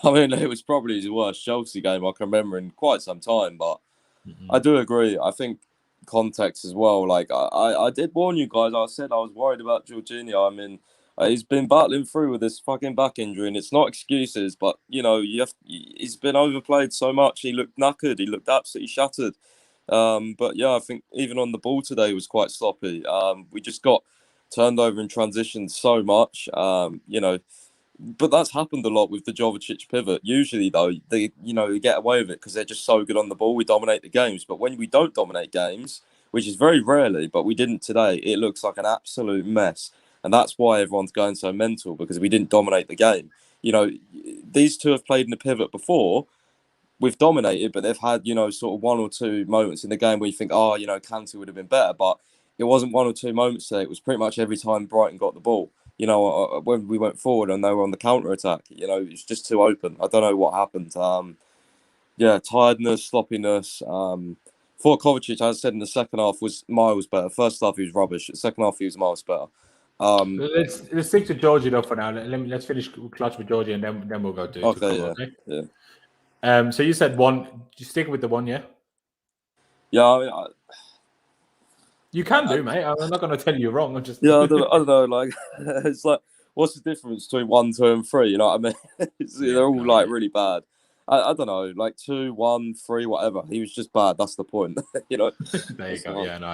I mean, it was probably his worst Chelsea game I can remember in quite some time, but I do agree. I think context as well. Like, I did warn you guys. I said I was worried about Jorginho. I mean, he's been battling through with this fucking back injury, and it's not excuses, but, you know, he's been overplayed so much. He looked knackered. He looked absolutely shattered. But, yeah, I think even on the ball today was quite sloppy. We just got turned over in transition so much, you know, but that's happened a lot with the Jovic pivot. Usually, though, they get away with it because they're just so good on the ball. We dominate the games, but when we don't dominate games, which is very rarely, but we didn't today, it looks like an absolute mess. And that's why everyone's going so mental, because we didn't dominate the game. You know, these two have played in the pivot before. We've dominated, but they've had, you know, sort of 1 or 2 moments in the game where you think, you know, Kante would have been better. But it wasn't 1 or 2 moments today. It was pretty much every time Brighton got the ball. You know, when we went forward and they were on the counter-attack, you know, it's just too open. I don't know what happened. Yeah, tiredness, sloppiness, For Kovacic, as I said in the second half, was miles better. First half, he was rubbish. The second half, he was miles better. Let's stick to Georgie though for now. Let's finish Clutch with Georgie, and then we'll go to Okay, yeah. So you said one. You stick with the one, yeah? Yeah, I mean, You can do, mate. I'm not going to tell you you're wrong. I'm just. yeah, I don't know. Like, it's like, what's the difference between 1, 2, and 3? You know what I mean? They're all like really bad. I don't know, like 2, 1, 3, whatever. He was just bad. That's the point. You know. There you go. Yeah, no,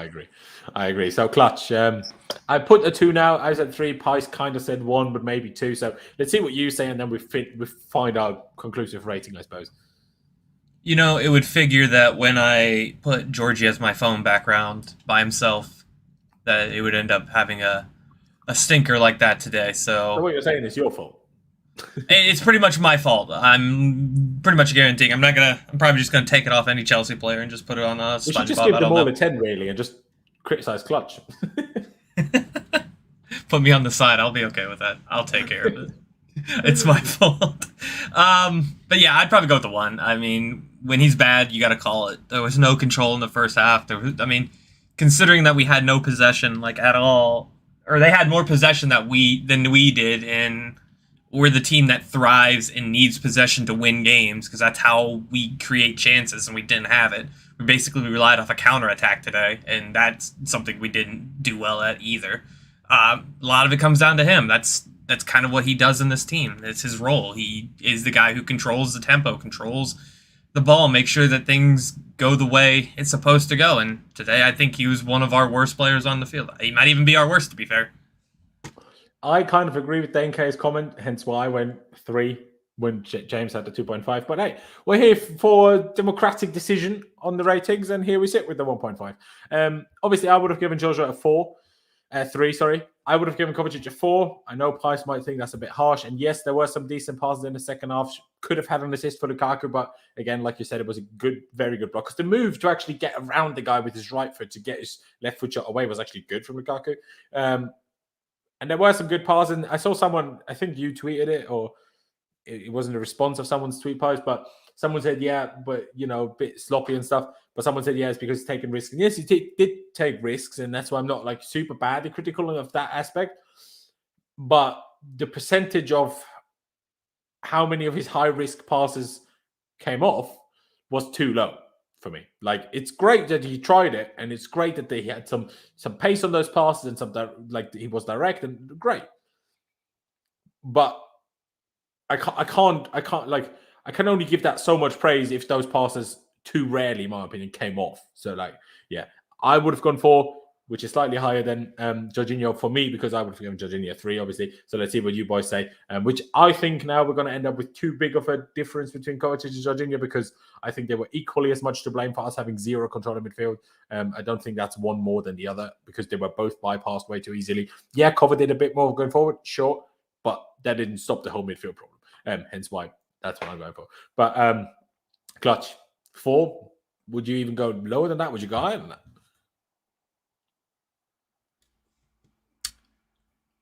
I agree. So Clutch, I put a 2 now. I said 3. Pice kind of said 1, but maybe 2. So let's see what you say, and then we find our conclusive rating, I suppose. You know, it would figure that when I put Georgie as my phone background by himself, that it would end up having a stinker like that today. So what you're saying is your fault. It's pretty much my fault. I'm pretty much guaranteeing I'm probably just gonna take it off any Chelsea player and just put it on SpongeBob. We should just give them all a 10 really, and just criticize Clutch. Put me on the side. I'll be okay with that. I'll take care of it. It's my fault. But yeah, I'd probably go with the 1. I mean, when he's bad, you got to call it. There was no control in the first half. Considering that we had no possession like at all, or they had more possession than we did, and we're the team that thrives and needs possession to win games because that's how we create chances, and we didn't have it. We basically relied off a counterattack today, and that's something we didn't do well at either. A lot of it comes down to him. That's kind of what he does in this team. It's his role. He is the guy who controls the tempo, controls the ball, make sure that things go the way it's supposed to go. And today, I think he was one of our worst players on the field. He might even be our worst, to be fair. I kind of agree with Dane K's comment, hence why I went 3 when James had the 2.5. But hey, we're here for a democratic decision on the ratings, and here we sit with the 1.5. Obviously, I would have given Joshua a 3, sorry. I would have given Kovacic a 4. I know Pice might think that's a bit harsh. And yes, there were some decent passes in the second half. Could have had an assist for Lukaku, but again, like you said, it was a good, very good block. Because the move to actually get around the guy with his right foot to get his left foot shot away was actually good from Lukaku. And there were some good passes. And I saw someone, I think you tweeted it, or it wasn't a response of someone's tweet post, but someone said, yeah, but, a bit sloppy and stuff. But someone said, yeah, it's because he's taking risks. And yes, he did take risks, and that's why I'm not super badly critical of that aspect. But the percentage of how many of his high-risk passes came off was too low for me. It's great that he tried it, and it's great that he had some pace on those passes and some he was direct and great. But I can only give that so much praise if those passes too rarely, in my opinion, came off. So yeah, I would have gone 4, which is slightly higher than Jorginho for me, because I would have given Jorginho a 3, obviously. So let's see what you boys say. Which I think now we're going to end up with too big of a difference between Kovacic and Jorginho, because I think they were equally as much to blame for us having 0 control in midfield. I don't think that's one more than the other, because they were both bypassed way too easily. Yeah, Cover did a bit more going forward, sure, but that didn't stop the whole midfield problem. Hence why that's what I'm going for. But Clutch, 4. Would you even go lower than that? Would you go higher than that?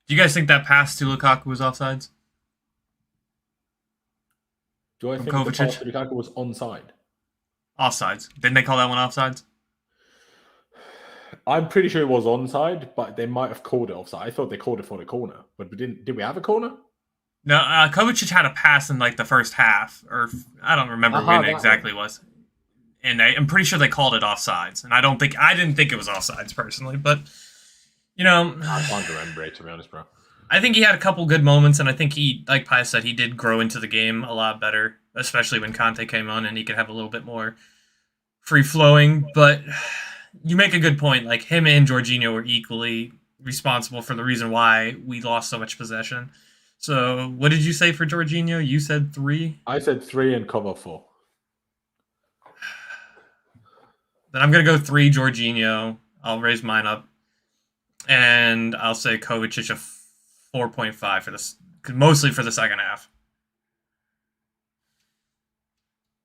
Do you guys think that pass to Lukaku was offsides? Do I think the pass to Lukaku was onside? Offsides. Didn't they call that one offsides? I'm pretty sure it was onside, but they might have called it offside. I thought they called it for the corner, but we didn't. Did we have a corner? No, Kovacic had a pass in the first half, or I don't remember when it exactly was. And I'm pretty sure they called it offsides, and I didn't think it was offsides personally, but I can't remember it, to be honest, bro. I think he had a couple good moments, and I think he, like Pius said, he did grow into the game a lot better, especially when Kante came on and he could have a little bit more free flowing. But you make a good point. Him and Jorginho were equally responsible for the reason why we lost so much possession. So, what did you say for Jorginho? You said 3? I said 3 and Cover 4. Then I'm going to go 3 Jorginho. I'll raise mine up. And I'll say Kovacic a 4.5 for this, mostly for the second half.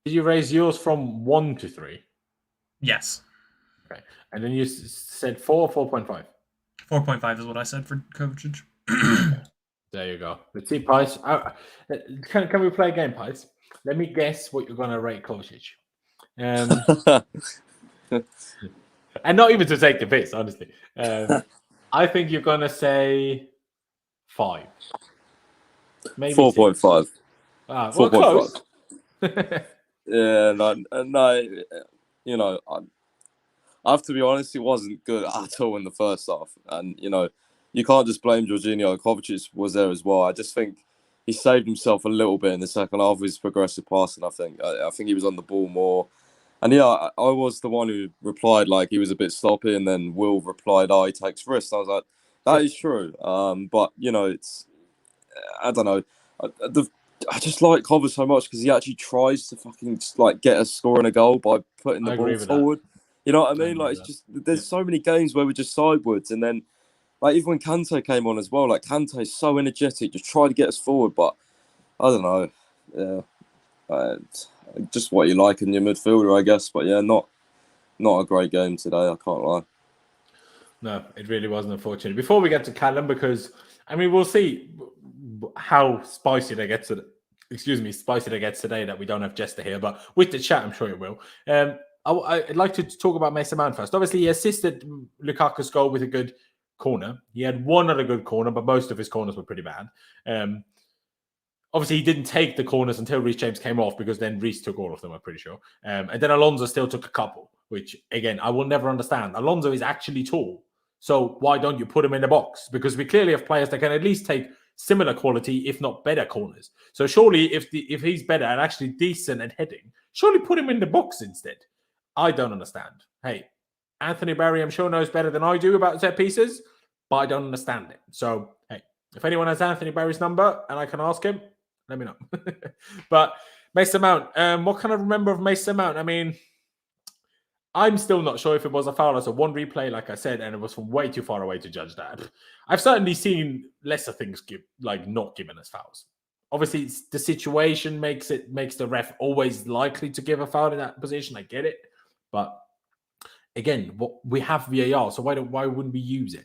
Did you raise yours from 1 to 3? Yes. Okay. And then you said 4 or 4.5? 4.5 is what I said for Kovacic. There you go. Let's see, Pice. Can we play a game, Pice? Let me guess what you're going to rate Kovacic. And not even to take the piss, honestly. I think you're going to say 5. Maybe 4.5. Well, 4.5. close. Yeah, no. You know, I have to be honest. It wasn't good at all in the first half, and you can't just blame Jorginho. Kovacic was there as well. I just think he saved himself a little bit in the second half with his progressive passing. I think he was on the ball more. And yeah, I was the one who replied like he was a bit sloppy, and then Will replied, "Oh, he takes risks." I was like, "That is true." But it's I don't know. I just like Kovacic so much because he actually tries to fucking like get us scoring a goal by putting the ball forward. You know what I mean? Like it's just there's so many games where we're just sidewards, and then like even when Kante came on as well, like Kante is so energetic, just try to get us forward, but I don't know. Yeah. Just what you like in your midfielder, I guess. But yeah, not a great game today. I can't lie. No, it really wasn't, unfortunately. Before we get to Callum, because I mean, we'll see how spicy they get to. Spicy they get today that we don't have Jester here. But with the chat, I'm sure it will. I'd like to talk about Mason Mount first. Obviously, he assisted Lukaku's goal with a good corner. He had one other good corner, but most of his corners were pretty bad. Obviously, he didn't take the corners until Reece James came off because then Reece took all of them, I'm pretty sure. And then Alonso still took a couple, which, again, I will never understand. Alonso is actually tall. So why don't you put him in the box? Because we clearly have players that can at least take similar quality, if not better, corners. So surely if he's better and actually decent at heading, surely put him in the box instead. I don't understand. Hey, Anthony Barry, I'm sure knows better than I do about set pieces, but I don't understand it. So, hey, if anyone has Anthony Barry's number and I can ask him, let me know. But Mason Mount, what can I remember of Mason Mount? I mean, I'm still not sure if it was a foul. It's a one replay, like I said, and it was from way too far away to judge that. I've certainly seen lesser things not given as fouls. Obviously, the situation makes the ref always likely to give a foul in that position. I get it, but again, we have VAR, so why wouldn't we use it?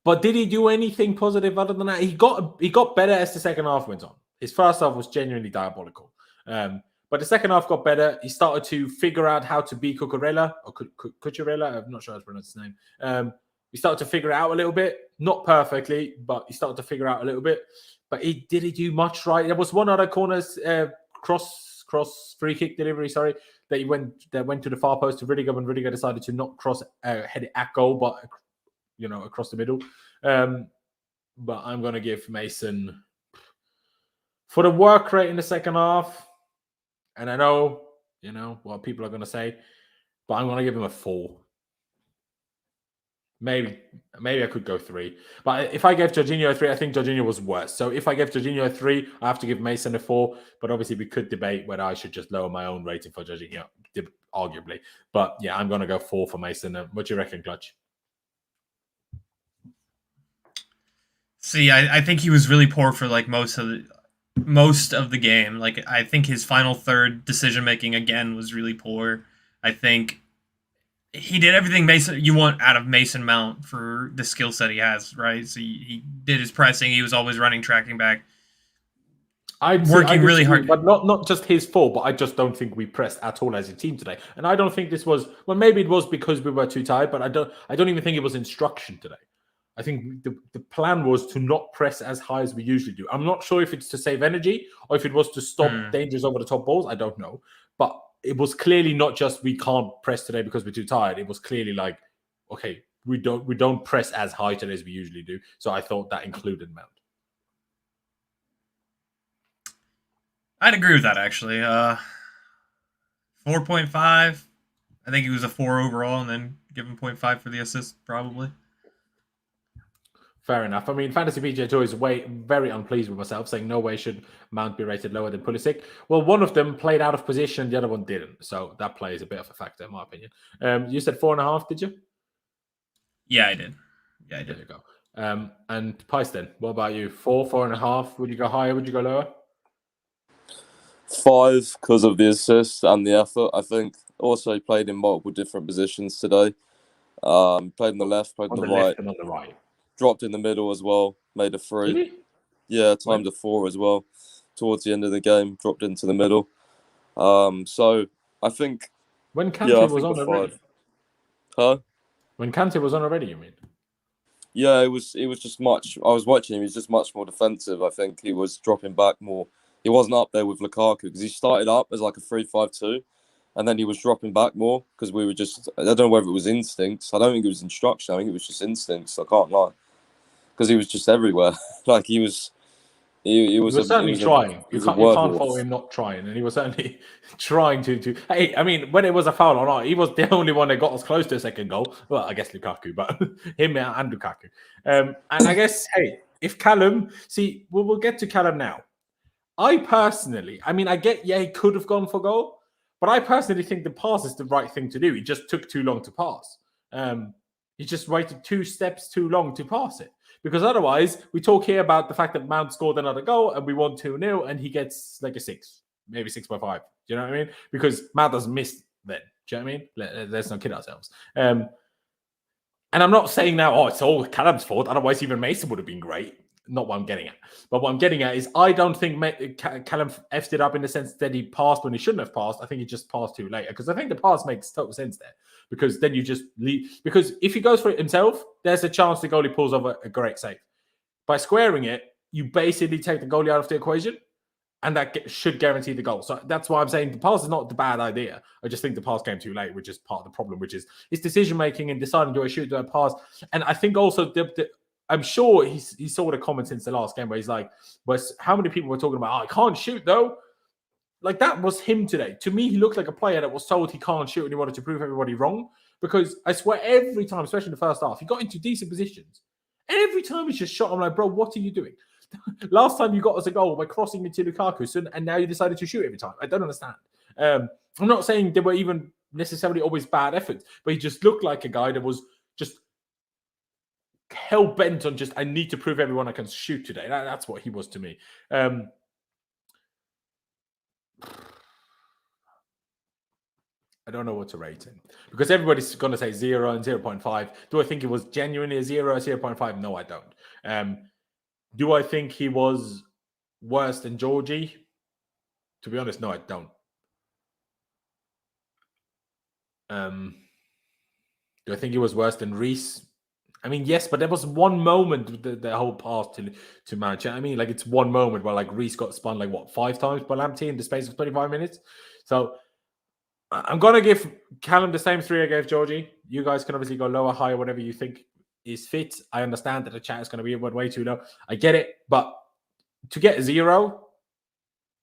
But did he do anything positive other than that? He got better as the second half went on. His first half was genuinely diabolical. But the second half got better. He started to figure out how to be Cucurella, or Cucurella. I'm not sure how to pronounce his name. He started to figure it out a little bit. Not perfectly, but he started to figure out a little bit. But did he do much right? There was one other corner's cross free kick delivery, that went to the far post to Rudiger when Rudiger decided to not head it at goal, but across the middle. But I'm going to give Mason, for the work rate in the second half, and I know, what people are going to say, but I'm going to give him a 4. Maybe I could go 3. But if I gave Jorginho a 3, I think Jorginho was worse. So if I give Jorginho a 3, I have to give Mason a 4. But obviously, we could debate whether I should just lower my own rating for Jorginho, arguably. But yeah, I'm going to go 4 for Mason. What do you reckon, Clutch? See, I think he was really poor for like most of the game. Like I think his final third decision making again was really poor. I think he did everything you want out of Mason Mount for the skill set he has, right? So he did his pressing. He was always running, tracking back, working really hard. But not just his fault, but I just don't think we pressed at all as a team today. And I don't think this was, well, maybe it was because we were too tired, but I don't even think it was instruction today. I think the plan was to not press as high as we usually do. I'm not sure if it's to save energy or if it was to stop dangers over the top balls. I don't know. But it was clearly not just we can't press today because we're too tired. It was clearly like, okay, we don't press as high today as we usually do. So I thought that included Mount. I'd agree with that, actually. 4.5. I think he was a 4 overall, and then give him 0.5 for the assist, probably. Fair enough. I mean, Fantasy PJ Toy is very unpleased with myself, saying no way should Mount be rated lower than Pulisic. Well, one of them played out of position, the other one didn't. So that plays a bit of a factor, in my opinion. You said 4.5, did you? Yeah, I did. There you go. And Pice, then, what about you? 4, 4.5? Would you go higher? Would you go lower? 5 because of the assist and the effort, I think. Also, he played in multiple different positions today. Played on the left, played on the right. Left and on the right. Dropped in the middle as well, made a 3. Really? Yeah, timed a 4 as well. Towards the end of the game, dropped into the middle. So I think when Kante was on a 5. Huh? When Kante was on already, you mean? Yeah, it was just much. I was watching him. He was just much more defensive. I think he was dropping back more. He wasn't up there with Lukaku because he started up as like a 3-5-2, and then he was dropping back more because we were just. I don't know whether it was instincts. I don't think it was instruction. I think it was just instincts. I can't lie, because he was just everywhere. Like he was. He was certainly trying. He You was a can't fault werewolf. him not trying, and he was certainly trying to. Hey, I mean, when it was a foul or not, he was the only one that got us close to a second goal. Well, I guess Lukaku, but him and Lukaku. And I guess, hey, if Callum, see, we'll get to Callum now. I personally, I mean, I get, yeah, he could have gone for goal, but I personally think the pass is the right thing to do. He just took too long to pass. He just waited 2 steps too long to pass it. Because otherwise, we talk here about the fact that Mount scored another goal and we won 2-0 and he gets like a 6, maybe 6.5. Do you know what I mean? Because Mount has missed then. Do you know what I mean? Let's not kid ourselves. And I'm not saying now, oh, it's all Callum's fault. Otherwise, even Mason would have been great. Not what I'm getting at. But what I'm getting at is I don't think Callum effed it up in the sense that he passed when he shouldn't have passed. I think he just passed too late. Because I think the pass makes total sense there. Because then you just leave. Because if he goes for it himself, there's a chance the goalie pulls over a great save. By squaring it, you basically take the goalie out of the equation. And that should guarantee the goal. So that's why I'm saying the pass is not the bad idea. I just think the pass came too late, which is part of the problem, which is his decision-making and deciding, do I shoot, do I pass? And I think also, I'm sure he saw the comments since the last game where he's like, how many people were talking about, I can't shoot though? Like that was him today. To me, he looked like a player that was told he can't shoot and he wanted to prove everybody wrong. Because I swear every time, especially in the first half, he got into decent positions. Every time he just shot, I'm like, bro, what are you doing? Last time you got us a goal by crossing into Lukaku, and now you decided to shoot every time. I don't understand. I'm not saying they were even necessarily always bad efforts, but he just looked like a guy that was just hell-bent on just, I need to prove everyone I can shoot today. That's what he was to me. I don't know what to rate him because everybody's going to say 0 and 0.5. Do I think it was genuinely a 0 or 0.5? No, I don't. Do I think he was worse than Georgie? To be honest, no, I don't. Do I think he was worse than Reece? I mean, yes, but there was one moment the whole pass to Manchester. I mean, like it's one moment where like Reece got spun like what 5 times by Lamptey in the space of 25 minutes. So I'm gonna give Callum the same 3 I gave Georgie. You guys can obviously go lower, higher, whatever you think is fit. I understand that the chat is going to be way too low. I get it, but to get a 0,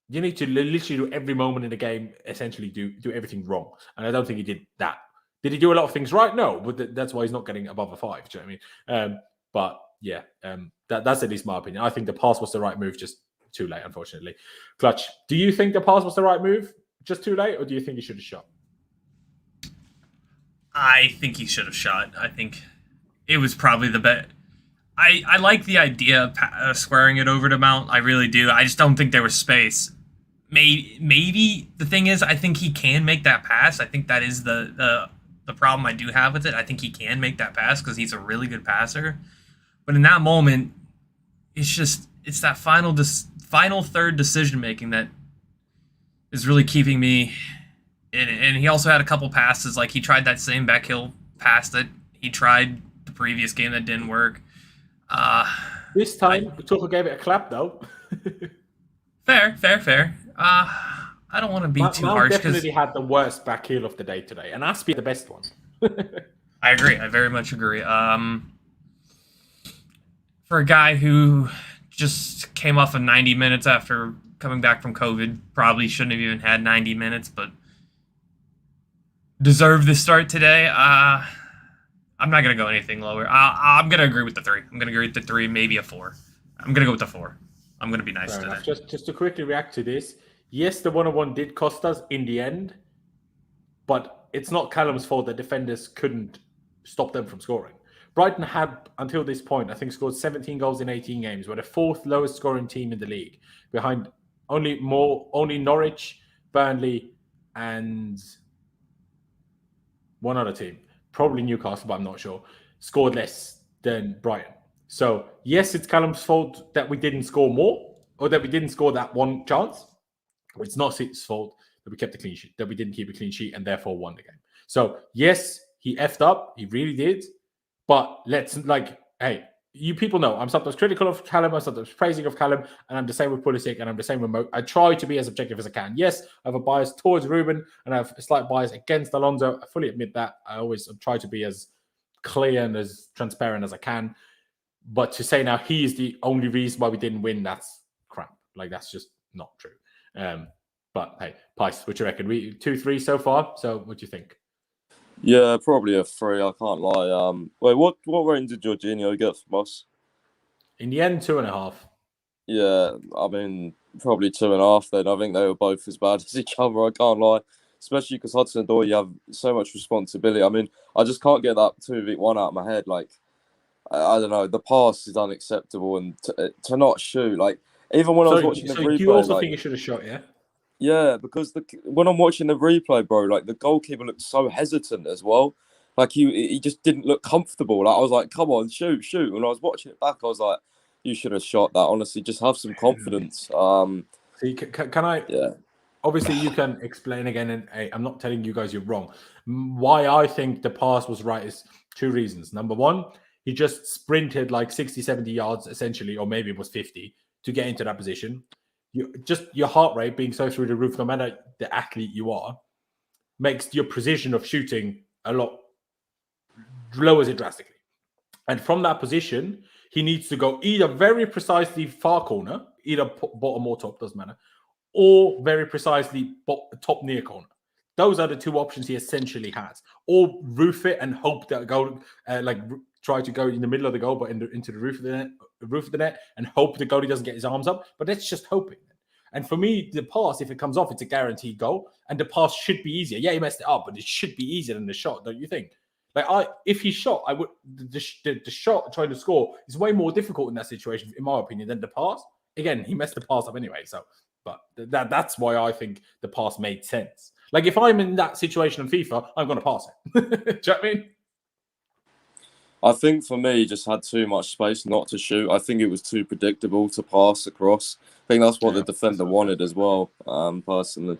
you need to literally do every moment in the game, essentially do everything wrong. And I don't think he did that. Did he do a lot of things right? No, but that's why he's not getting above a 5. Do you know what I mean? But yeah, that's at least my opinion. I think the pass was the right move, just too late, unfortunately. Clutch, do you think the pass was the right move, just too late, or do you think he should have shot? I think he should have shot. I think it was probably the best. I like the idea of squaring it over to Mount. I really do. I just don't think there was space. Maybe the thing is, I think he can make that pass. I think that is the problem I do have with it. I think he can make that pass because he's a really good passer. But in that moment, it's that final third decision making that is really keeping me. And he also had a couple passes, like he tried that same backhill pass that he tried the previous game that didn't work. This time, Tuchel gave it a clap, though. Fair. I don't want to be too harsh. Definitely had the worst back heel of the day today, and Aspie the best one. I agree. I very much agree. For a guy who just came off of 90 minutes after coming back from COVID, probably shouldn't have even had 90 minutes, but deserved the start today. I'm not going to go anything lower. I'm going to agree with the 3. I'm going to agree with the 3, maybe a 4. I'm going to go with the 4. I'm going to be nice today. Just to quickly react to this, yes, the 1-on-1 did cost us in the end, but it's not Callum's fault that defenders couldn't stop them from scoring. Brighton had, until this point, I think scored 17 goals in 18 games. We're the 4th lowest scoring team in the league, behind only Norwich, Burnley, and one other team, probably Newcastle, but I'm not sure, scored less than Brighton. So, yes, it's Callum's fault that we didn't score more, or that we didn't score that one chance. It's not City's fault that we kept a clean sheet, that we didn't keep a clean sheet and therefore won the game. So, yes, he effed up. He really did. But hey, you people know I'm sometimes critical of Callum, I'm sometimes praising of Callum, and I'm the same with Pulisic, and I'm the same with Mo. I try to be as objective as I can. Yes, I have a bias towards Ruben, and I have a slight bias against Alonso. I fully admit that. I always try to be as clear and as transparent as I can. But to say now he is the only reason why we didn't win, that's crap. Like, that's just not true. But hey, Pice, what do you reckon? We 2-3 so far. So what do you think? Yeah, probably a 3. I can't lie. Wait, what rating did Jorginho get from us? In the end, 2.5. Yeah, I mean, probably 2.5 then. I think they were both as bad as each other, I can't lie. Especially because Hudson-Odoi, you have so much responsibility. I mean, I just can't get that 2v1 out of my head. Like, I don't know, the pass is unacceptable, and to not shoot, like, even when I was watching the replay... you also think he should have shot, yeah? Yeah, because when I'm watching the replay, bro, like, the goalkeeper looked so hesitant as well. Like, he just didn't look comfortable. Like, I was like, come on, shoot. When I was watching it back, I was like, you should have shot that. Honestly, just have some confidence. See, can I? Yeah. Obviously, you can explain again, and I'm not telling you guys you're wrong. Why I think the pass was right is 2 reasons. Number one, he just sprinted like 60, 70 yards, essentially, or maybe it was 50, to get into that position. Your heart rate being so through the roof, no matter the athlete you are, makes your precision of shooting a lot, lowers it drastically. And from that position, he needs to go either very precisely far corner, either bottom or top, doesn't matter, or very precisely top near corner. Those are the 2 options he essentially has. Or roof it and hope that goal, try to go in the middle of the goal, but into the roof of the net, and hope the goalie doesn't get his arms up. But that's just hoping. And for me, the pass, if it comes off, it's a guaranteed goal, and the pass should be easier. Yeah, he messed it up, but it should be easier than the shot, don't you think? Like, if he shot, I would the shot trying to score is way more difficult in that situation, in my opinion, than the pass. Again, he messed the pass up anyway, so. But that's why I think the pass made sense. Like, if I'm in that situation in FIFA, I'm going to pass it. Do you know what I mean? I think for me, he just had too much space not to shoot. I think it was too predictable to pass across. I think that's what the defender wanted as well, personally.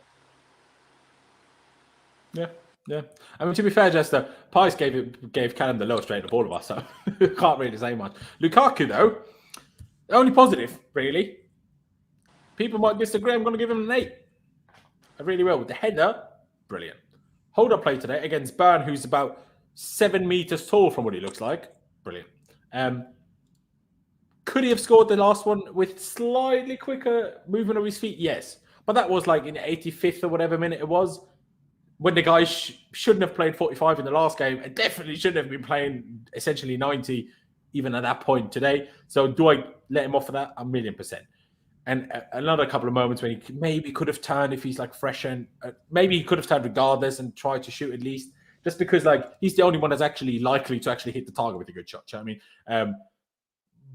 Yeah. I mean, to be fair, Jester, Pice gave Callum the lowest rate of all of us, so can't really say much. Lukaku, though, only positive, really. People might disagree. I'm going to give him an 8. I really will. With the header, brilliant. Hold-up play today against Bern, who's about 7 meters tall from what he looks like. Brilliant. Could he have scored the last one with slightly quicker movement of his feet? Yes. But that was like in the 85th or whatever minute it was, when the guy shouldn't have played 45 in the last game, and definitely shouldn't have been playing essentially 90 even at that point today. So do I let him off for that? 1,000,000%. And another couple of moments when he maybe could have turned if he's like fresh, and maybe he could have turned regardless and tried to shoot at least, just because like he's the only one that's actually likely to actually hit the target with a good shot. You know what I mean?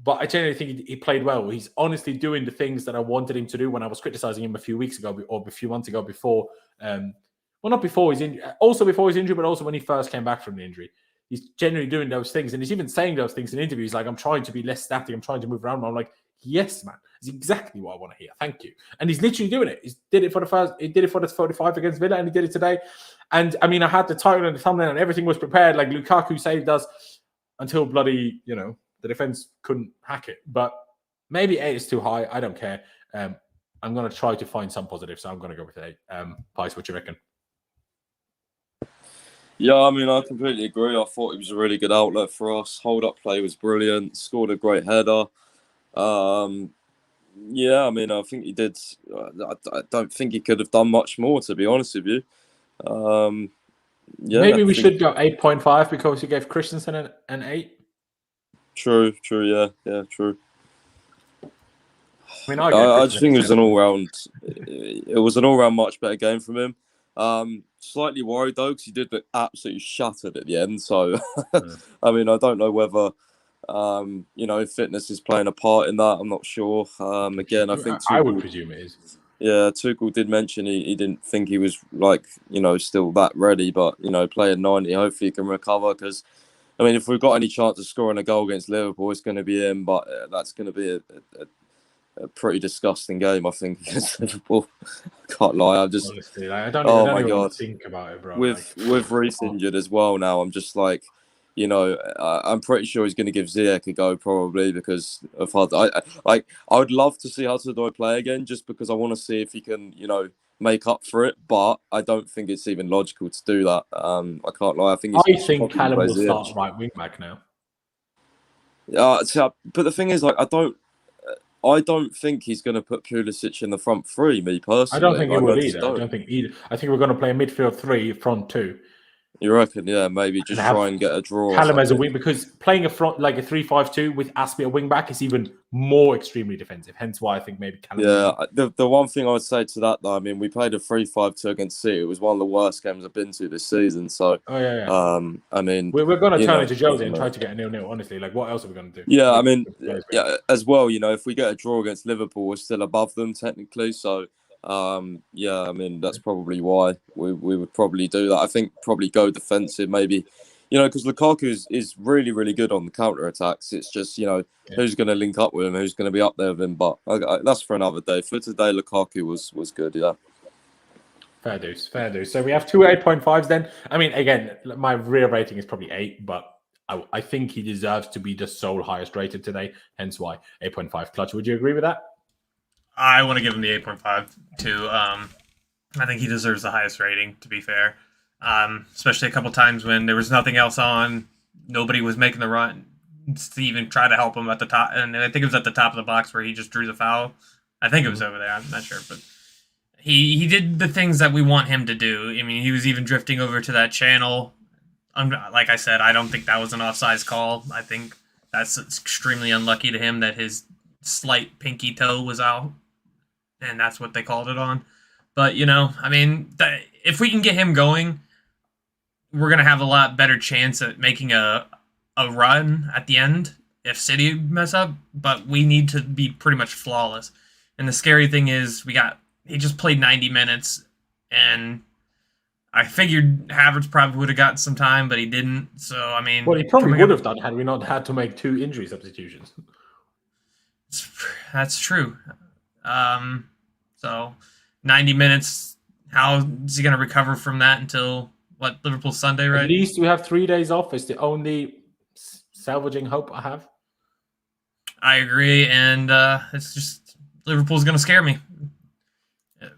But I genuinely think he played well. He's honestly doing the things that I wanted him to do when I was criticizing him a few weeks ago or a few months ago before. Well, not before his injury, also before his injury, but also when he first came back from the injury. He's generally doing those things, and he's even saying those things in interviews. Like, I'm trying to be less static. I'm trying to move around. I'm like, yes, man, it's exactly what I want to hear. Thank you. And he's literally doing it. He did it for the 45 against Villa, and he did it today. And I mean, I had the title and the thumbnail, and everything was prepared. Like, Lukaku saved us until bloody, the defense couldn't hack it. But maybe 8 is too high. I don't care. I'm going to try to find some positive, so I'm going to go with 8. Pice, what do you reckon? Yeah, I mean, I completely agree. I thought it was a really good outlet for us. Hold-up play was brilliant. Scored a great header. Yeah, I mean, I think he did. I don't think he could have done much more, to be honest with you. Yeah, maybe we should go 8.5 because you gave Christensen an 8. True. Yeah, true. I mean, I just think it was an all-round. It was an all-round much better game from him. Slightly worried though because he did look absolutely shattered at the end. So, I mean, I don't know whether fitness is playing a part in that. I'm not sure. Again, I think I would presume it is. Yeah, Tuchel did mention he didn't think he was still that ready, but playing 90, hopefully he can recover. Because I mean, if we've got any chance of scoring a goal against Liverpool, it's going to be him. But that's going to be a pretty disgusting game, I think, against Liverpool. I can't lie. I'm just, Honestly, like, I don't my even God. want to think about it, bro. With Reece injured as well now, I'm just like, I'm pretty sure he's going to give Ziyech a go probably because of I would love to see Hudson-Odoi play again just because I want to see if he can, make up for it. But I don't think it's even logical to do that. I can't lie. I think Callum will start right wing back now. But the thing is, like, I don't think he's going to put Pulisic in the front three. Me personally, I don't think he will either. I don't think either. I think we're going to play a midfield 3, front 2. You reckon? Yeah, maybe just try and get a draw. Callum as a wing, because playing a front like a 3-5-2 with Aspie at wing back is even more extremely defensive. Hence why I think maybe Callum. Yeah, the one thing I would say to that though, I mean, we played a 3-5-2 against City. It was one of the worst games I've been to this season. So, I mean, we're going to turn into Jose and try to get a 0-0. Honestly, like, what else are we going to do? Yeah, I mean, as well, if we get a draw against Liverpool, we're still above them technically. So. I mean, that's probably why we would probably do that. I think probably go defensive, maybe, because Lukaku is really, really good on the counter attacks. It's just, who's going to link up with him, who's going to be up there with him. But that's for another day. For today, Lukaku was good, yeah. Fair dues. So we have 2 8.5s then. I mean, again, my real rating is probably 8, but I think he deserves to be the sole highest rated today. Hence why 8.5. Clutch, would you agree with that? I want to give him the 8.5 too. I think he deserves the highest rating, to be fair. Especially a couple times when there was nothing else on, nobody was making the run to even try to help him at the top. And I think it was at the top of the box where he just drew the foul. I think it was over there. I'm not sure, but he did the things that we want him to do. I mean, he was even drifting over to that channel. Like I said, I don't think that was an offsides call. I think that's extremely unlucky to him that his slight pinky toe was out. And that's what they called it on. But, I mean, if we can get him going, we're going to have a lot better chance at making a run at the end if City mess up. But we need to be pretty much flawless. And the scary thing is he just played 90 minutes. And I figured Havertz probably would have gotten some time, but he didn't. So, I mean... Well, he probably would have done had we not had to make 2 injury substitutions. That's true. So 90 minutes, how is he going to recover from that until Liverpool Sunday, right? At least we have 3 days off. It's the only salvaging hope I have. I agree, and it's just Liverpool's going to scare me.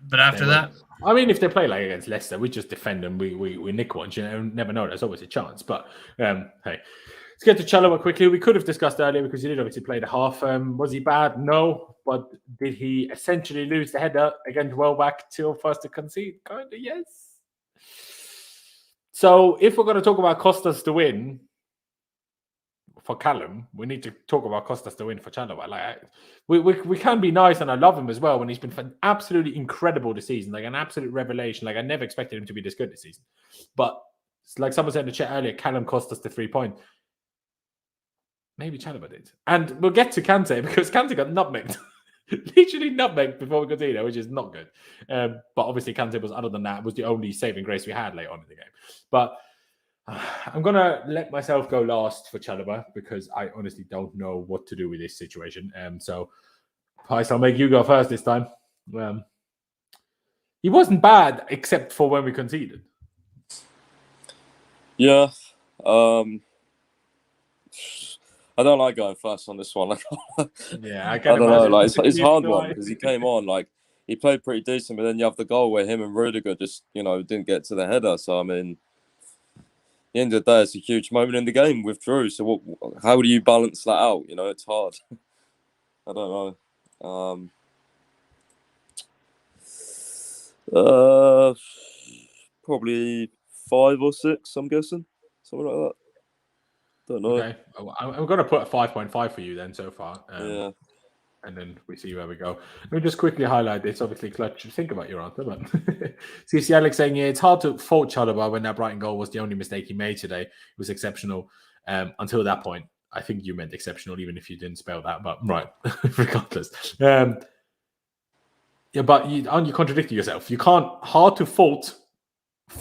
But after that, I mean, if they play like against Leicester, we just defend them. We nick one. You never know. There's always a chance. But hey. Let's get to Callum quickly. We could have discussed earlier because he did obviously play the half. Was he bad? No. But did he essentially lose the header against Wellback till first to concede? Kind of, yes. So if we're going to talk about cost us to win for Callum, we need to talk about cost us to win for Callum. Like, we can be nice, and I love him as well when he's been absolutely incredible this season, like an absolute revelation. Like I never expected him to be this good this season. But like someone said in the chat earlier, Callum cost us the 3 points. Maybe Chalobah did. And we'll get to Kante because Kante got nutmegged. Literally nutmegged before we got to which is not good. But obviously Kante was, other than that, was the only saving grace we had late on in the game. But I'm going to let myself go last for Chalobah because I honestly don't know what to do with this situation. So, Pice, I'll make you go first this time. He wasn't bad except for when we conceded. Yeah. I don't like going first on this one. Yeah, I don't know. Like it's hard one because he came on, like he played pretty decent, but then you have the goal where him and Rudiger just didn't get to the header. So I mean, at the end of the day, it's a huge moment in the game. Withdrew. So how do you balance that out? It's hard. I don't know. Probably 5 or 6. I'm guessing something like that. Don't know. Okay, I'm going to put a 5.5 for you then so far. Yeah. And then we see where we go. Let me just quickly highlight this. Obviously, Clutch, think about your answer. But CC Alex saying, it's hard to fault Chalobah when that Brighton goal was the only mistake he made today. It was exceptional until that point. I think you meant exceptional, even if you didn't spell that. But right, regardless. Yeah, but you contradicting yourself. You can't, hard to fault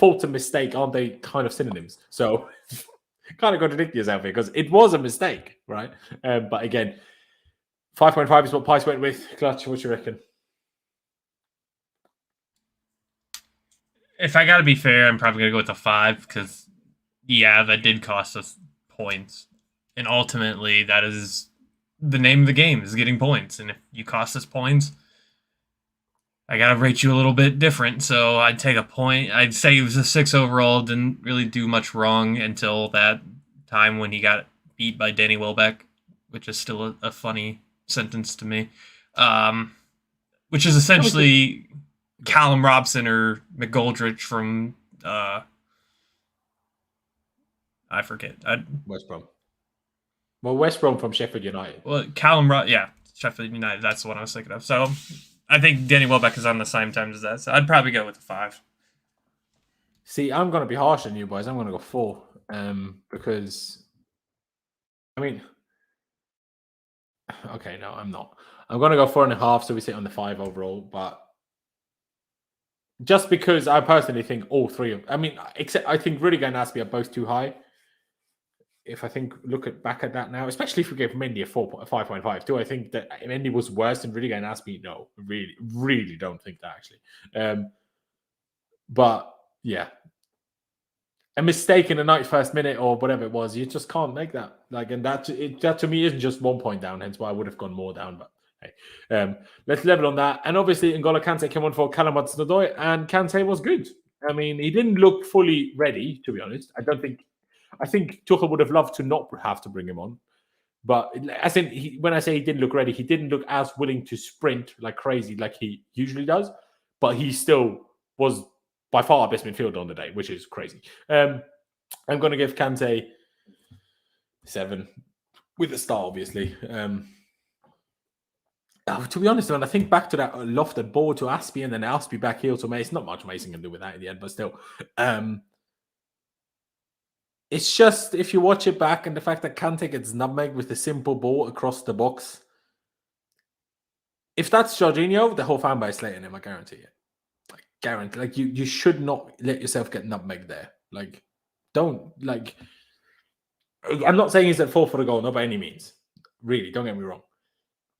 and mistake, aren't they kind of synonyms? So kind of contradict yourself here because it was a mistake, right? But again, 5.5 is what Pice went with. Clutch, what you reckon? If I got to be fair, I'm probably going to go with a 5 because, yeah, that did cost us points. And ultimately, that is the name of the game, is getting points. And if you cost us points, I got to rate you a little bit different. So I'd take a point. I'd say he was a 6 overall. Didn't really do much wrong until that time when he got beat by Danny Welbeck, which is still a funny sentence to me. Which is essentially Callum Robson or McGoldrick from I forget. West Brom. Well, West Brom from Sheffield United. Well, Sheffield United. That's the one I was thinking of. So I think Danny Welbeck is on the same time as that. So I'd probably go with a 5. See, I'm going to be harsh on you boys. I'm going to go 4 because, I mean, okay, no, I'm not. I'm going to go 4.5, so we sit on the 5 overall. But just because I personally think all three of, except I think Rudiger and Aspie are both too high. If I look back at that now, especially if we gave Mendy a 5.5, do I think that Mendy was worse than Rudiger and Aspie? No, really don't think that actually. But yeah, a mistake in the 91st minute or whatever it was, you just can't make that. And that to me isn't just 1 point down. Hence why I would have gone more down. But hey, let's level on that. And obviously, N'Golo Kante came on for Callum Hudson-Odoi, and Kante was good. I mean, he didn't look fully ready, to be honest. I think Tuchel would have loved to not have to bring him on. But when I say he didn't look ready, he didn't look as willing to sprint like crazy like he usually does. But he still was by far our best midfielder on the day, which is crazy. I'm going to give Kante 7 with a star, obviously. To be honest, when I think back to that lofted ball to Aspie and then Aspie back heel to Mason, not much Mason can do with that in the end, but still. It's just, if you watch it back and the fact that Kante gets nutmegged with a simple ball across the box, if that's Jorginho, the whole fan base slating him, I guarantee it. I guarantee. Like, you should not let yourself get nutmegged there. Like, don't, like, I'm not saying he's at fault for the goal, not by any means. Really, don't get me wrong.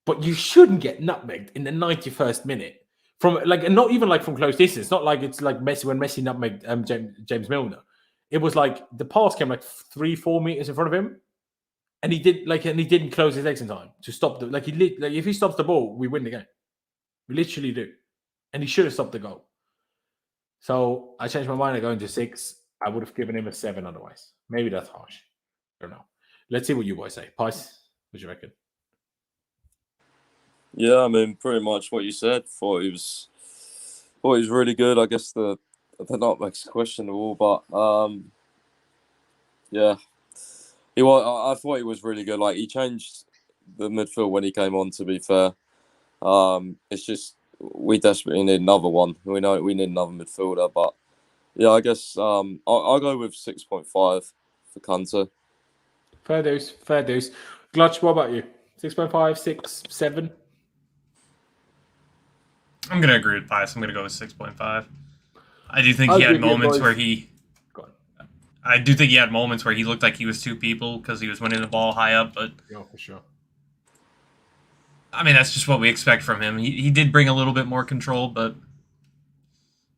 But you shouldn't get nutmegged in the 91st minute. From, like, and not even like from close distance. Not like it's like Messi when Messi nutmegged James Milner. It was like the pass came like 3-4 meters in front of him, and he didn't close his legs in time to stop the if he stops the ball, we win the game. We literally do, and he should have stopped the goal. So I changed my mind. I go into 6. I would have given him a 7 otherwise. Maybe that's harsh. I don't know. Let's see what you boys say. Pice, what do you reckon? Yeah, I mean, pretty much what you said. Thought he was really good. I guess the nutmeg's questionable, but yeah, I thought he was really good. Like, he changed the midfield when he came on. To be fair, it's just we desperately need another one. We know we need another midfielder, but yeah, I guess I'll go with 6.5 for Kante. Fair dues. Glutch, what about you? 6.5, 6, 7? I'm going to agree with Pius. I'm going to go with 6.5. I do think he had moments where I do think he had moments where he looked like he was 2 people because he was winning the ball high up, but yeah, for sure. I mean, that's just what we expect from him. He did bring a little bit more control, but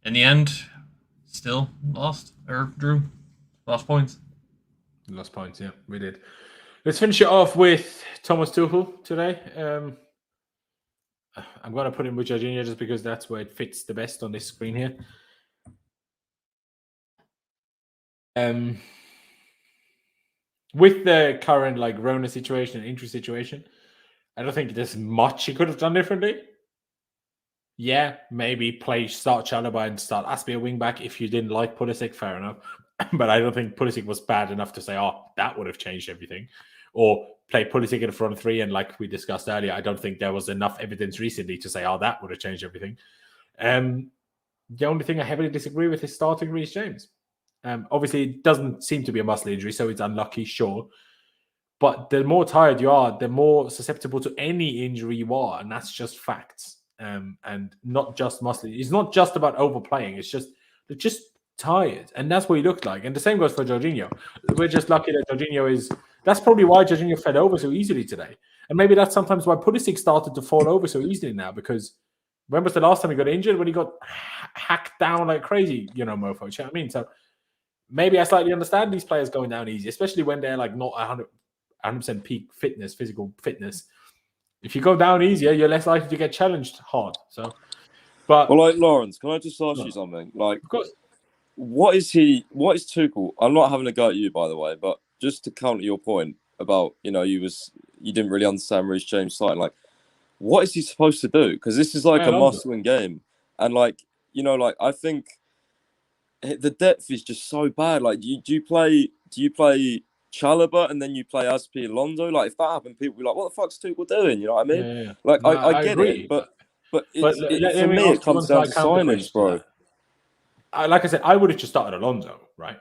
in the end, still lost or drew. Lost points. Lost points, yeah, we did. Let's finish it off with Thomas Tuchel today. I'm going to put him with Jorginho just because that's where it fits the best on this screen here. With the current like Rona situation and injury situation, I don't think there's much he could have done differently. Yeah, maybe start Chalobah and start Aspie a wing back if you didn't like Pulisic, fair enough. But I don't think Pulisic was bad enough to say, oh, that would have changed everything. Or play Pulisic in front 3, and like we discussed earlier, I don't think there was enough evidence recently to say, oh, that would have changed everything. The only thing I heavily disagree with is starting Reece James. Obviously, it doesn't seem to be a muscle injury, so it's unlucky, sure. But the more tired you are, the more susceptible to any injury you are, and that's just facts. And not just muscle. It's not just about overplaying. It's just they're just tired, and that's what he looked like. And the same goes for Jorginho. We're just lucky that Jorginho is That's probably why Jorginho fell over so easily today. And maybe that's sometimes why Pulisic started to fall over so easily now, because when was the last time he got injured? When he got hacked down like crazy, mofo. You know what I mean? So maybe I slightly understand these players going down easy, especially when they're like not 100% peak fitness, physical fitness. If you go down easier, you're less likely to get challenged hard. So, but Well, like Laurenz, can I just ask you something? Like, of course, what is Tuchel? I'm not having a go at you, by the way, but just to counter your point about, you didn't really understand Reece James starting. Like, what is he supposed to do? Because this is like a must-win game, and I think the depth is just so bad. Like, do you play Chalobah and then you play Aspi Alonso? Like, if that happened, people would be like, "What the fuck's Tuchel doing?" You know what I mean? Yeah. Like, No, I get agree, it, but for me, it comes down to signings, bro. Like I said, I would have just started Alonso, right?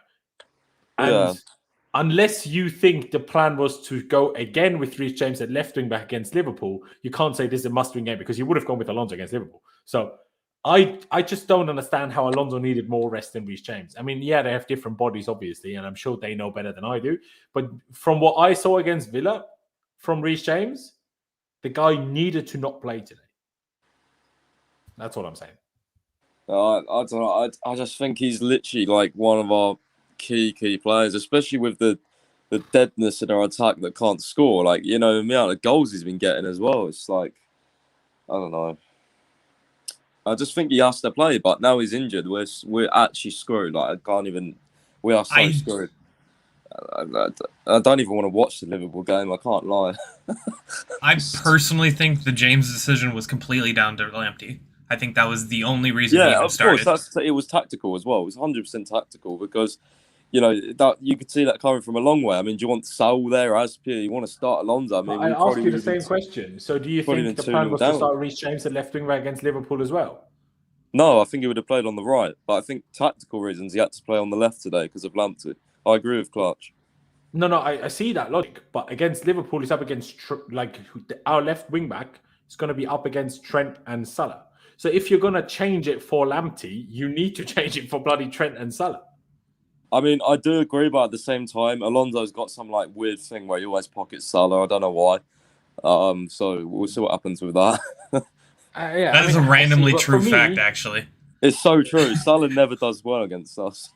And unless you think the plan was to go again with Reece James at left wing back against Liverpool, you can't say this is a must-win game because you would have gone with Alonso against Liverpool. So I just don't understand how Alonso needed more rest than Reece James. I mean, yeah, they have different bodies, obviously, and I'm sure they know better than I do. But from what I saw against Villa from Reece James, the guy needed to not play today. That's what I'm saying. I don't know. I just think he's literally like one of our key players, especially with the deadness in our attack that can't score. Like, the amount of goals he's been getting as well. It's like, I don't know. I just think he has to play, but now he's injured. We're actually screwed. Like, I can't even. We are so screwed. I don't even want to watch the Liverpool game. I can't lie. I personally think the James decision was completely down to Lamptey. I think that was the only reason he even started. Yeah, of course. It was tactical as well. It was 100% tactical because, that you could see that coming from a long way. I mean, do you want Saul there as Pierre? You want to start Alonso? I mean, I asked you the same question. So do you think the plan was to start Reece James at left wing back against Liverpool as well? No, I think he would have played on the right. But I think tactical reasons he had to play on the left today because of Lamptey. I agree with Clutch. No, I see that logic. But against Liverpool, he's up against our left wing back. It's going to be up against Trent and Salah. So if you're going to change it for Lamptey, you need to change it for bloody Trent and Salah. I mean, I do agree, but at the same time, Alonso's got some like weird thing where he always pockets Salah. I don't know why. So we'll see what happens with that. That is a randomly true fact, actually. It's so true. Salah never does well against us.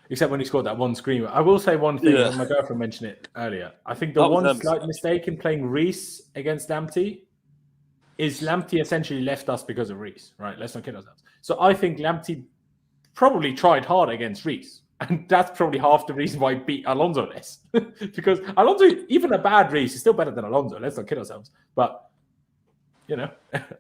Except when he scored that one screamer. I will say one thing, and my girlfriend mentioned it earlier. I think the one slight mistake in playing Reece against Lamptey is Lamptey essentially left us because of Reece, right? Let's not kid ourselves. So I think Lamptey probably tried hard against Reece. And that's probably half the reason why he beat Alonso less. Because Alonso, even a bad Reece, is still better than Alonso. Let's not kid ourselves. But,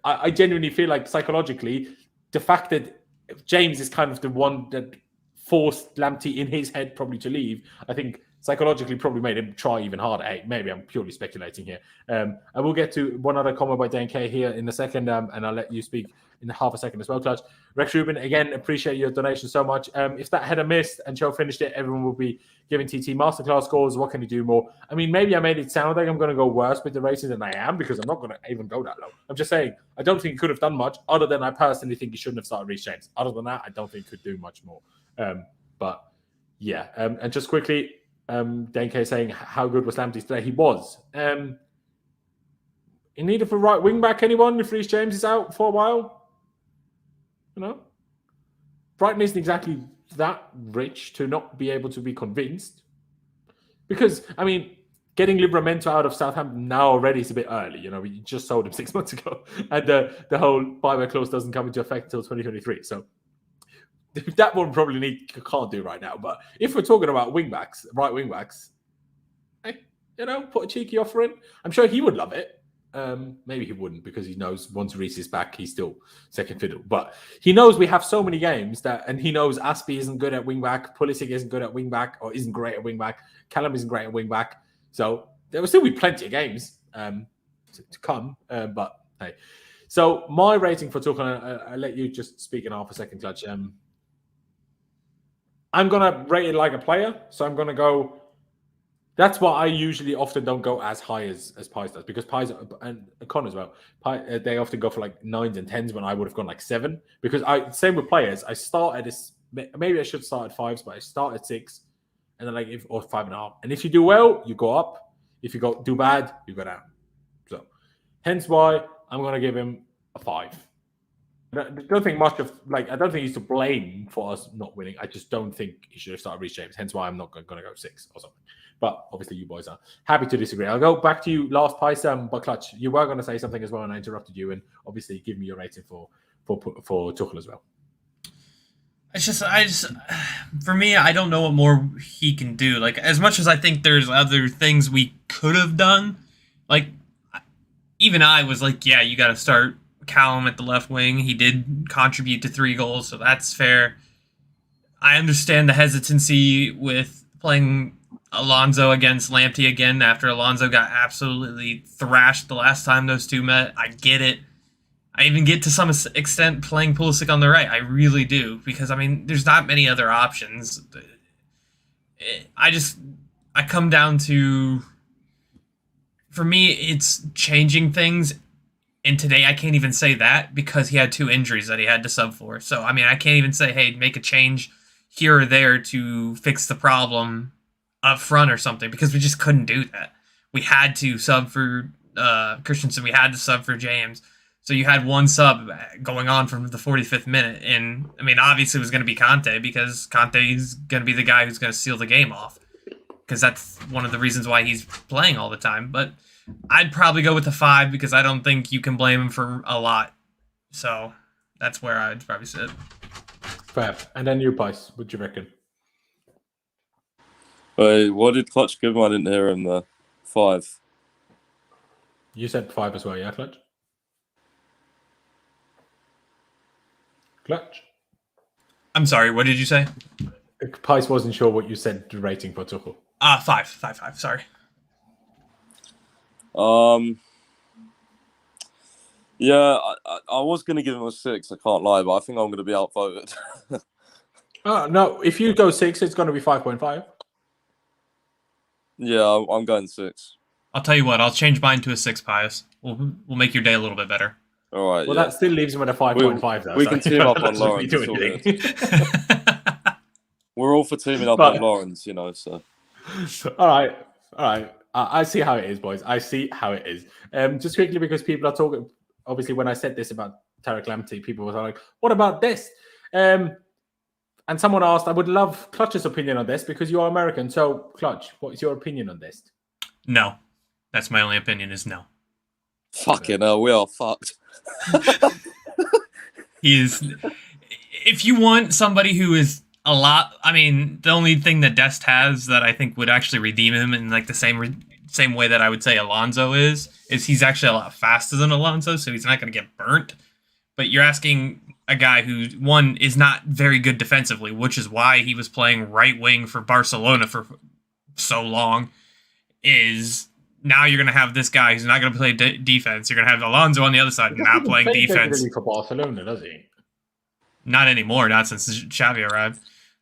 I genuinely feel like psychologically, the fact that James is kind of the one that forced Lamptey in his head probably to leave, I think psychologically probably made him try even harder. Hey, maybe I'm purely speculating here. I will get to one other comment by Dan K here in a second, and I'll let you speak in half a second as well, Clutch. Rex Rubin, again, appreciate your donation so much. If that header missed and Joe finished it, everyone will be giving TT masterclass scores. What can he do more? I mean, maybe I made it sound like I'm going to go worse with the rating than I am, because I'm not going to even go that low. I'm just saying, I don't think he could have done much, other than I personally think he shouldn't have started Reece James. Other than that, I don't think he could do much more. But yeah, and just quickly, Dan K saying, how good was Lamptey today? He was. In need of a right wing back, anyone, if Reece James is out for a while? Brighton isn't exactly that rich to not be able to be convinced. Because, I mean, getting Livramento out of Southampton now already is a bit early. We just sold him 6 months ago. And the whole buyback clause doesn't come into effect until 2023. So that one probably can't do right now. But if we're talking about wingbacks, right wingbacks, put a cheeky offer in. I'm sure he would love it. Maybe he wouldn't, because he knows once Reece is back, he's still second fiddle. But he knows we have so many games and he knows Aspi isn't good at wingback, Pulisic isn't good at wingback, or isn't great at wingback, Callum isn't great at wingback. So there will still be plenty of games to come. But hey, so my rating for Tuchel, I'll let you just speak in half a second, Clutch. I'm gonna rate it like a player, so I'm gonna go. That's why I usually often don't go as high as Pies does, because Pies and Con as well, they often go for like 9s and 10s when I would have gone like 7. Because same with players, I start at this. Maybe I should start at 5s, but I start at 6, and then or 5.5. And if you do well, you go up. If you do bad, you go down. So, hence why I'm gonna give him a 5. I don't think much of I don't think he's to blame for us not winning. I just don't think he should have started Reece James. Hence why I'm not going to go 6 or something. But obviously, you boys are happy to disagree. I'll go back to you last, Pice, but Clutch, you were going to say something as well, and I interrupted you. And obviously, give me your rating for Tuchel as well. It's just, for me, I don't know what more he can do. Like, as much as I think there's other things we could have done, like, even I was like, yeah, you got to start Callum at the left wing. He did contribute to 3 goals, so that's fair. I understand the hesitancy with playing Alonso against Lamptey again after Alonso got absolutely thrashed the last time those two met. I get it. I even get to some extent playing Pulisic on the right. I really do, because I mean, there's not many other options. I come down to, for me, it's changing things. And today I can't even say that because he had 2 injuries that he had to sub for. So, I mean, I can't even say, hey, make a change here or there to fix the problem up front or something, because we just couldn't do that. We had to sub for Christensen. We had to sub for James. So you had 1 sub going on from the 45th minute. And, I mean, obviously it was going to be Kante, because Kante is going to be the guy who's going to seal the game off, because that's one of the reasons why he's playing all the time. But I'd probably go with a 5, because I don't think you can blame him for a lot. So that's where I'd probably sit. Fair. And then you, Pice, what do you reckon? Wait, what did Clutch give him? I didn't hear him there. 5. You said 5 as well, yeah, Clutch? Clutch? I'm sorry, what did you say? Pice wasn't sure what you said the rating for Tuchel. 5, sorry. Yeah, I was going to give him a 6, I can't lie, but I think I'm going to be outvoted. No, if you go 6, it's going to be 5.5. Yeah, I'm going 6. I'll tell you what, I'll change mine to a 6, Pius. We'll make your day a little bit better. All right. Well, yeah. that still leaves him at a 5.5, though. We can team up on Laurenz. We're all for teaming up on Laurenz, you know, so. All right. I see how it is, boys. I see how it is. Just quickly, because people are talking, obviously, when I said this about Tarek Lamptey, people were like, what about this? And someone asked, I would love Clutch's opinion on this, because you are American. So, Clutch, what is your opinion on this? No. That's my only opinion, is no. Fucking hell, we are fucked. If you want somebody who is a lot, I mean, the only thing that Dest has that I think would actually redeem him in like the same way that I would say Alonso is he's actually a lot faster than Alonso, so he's not going to get burnt. But you're asking a guy who, one, is not very good defensively, which is why he was playing right wing for Barcelona for so long, is now you're going to have this guy who's not going to play defense. You're going to have Alonso on the other side not playing defense. Really for Barcelona, does he? Not anymore, not since Xavi arrived.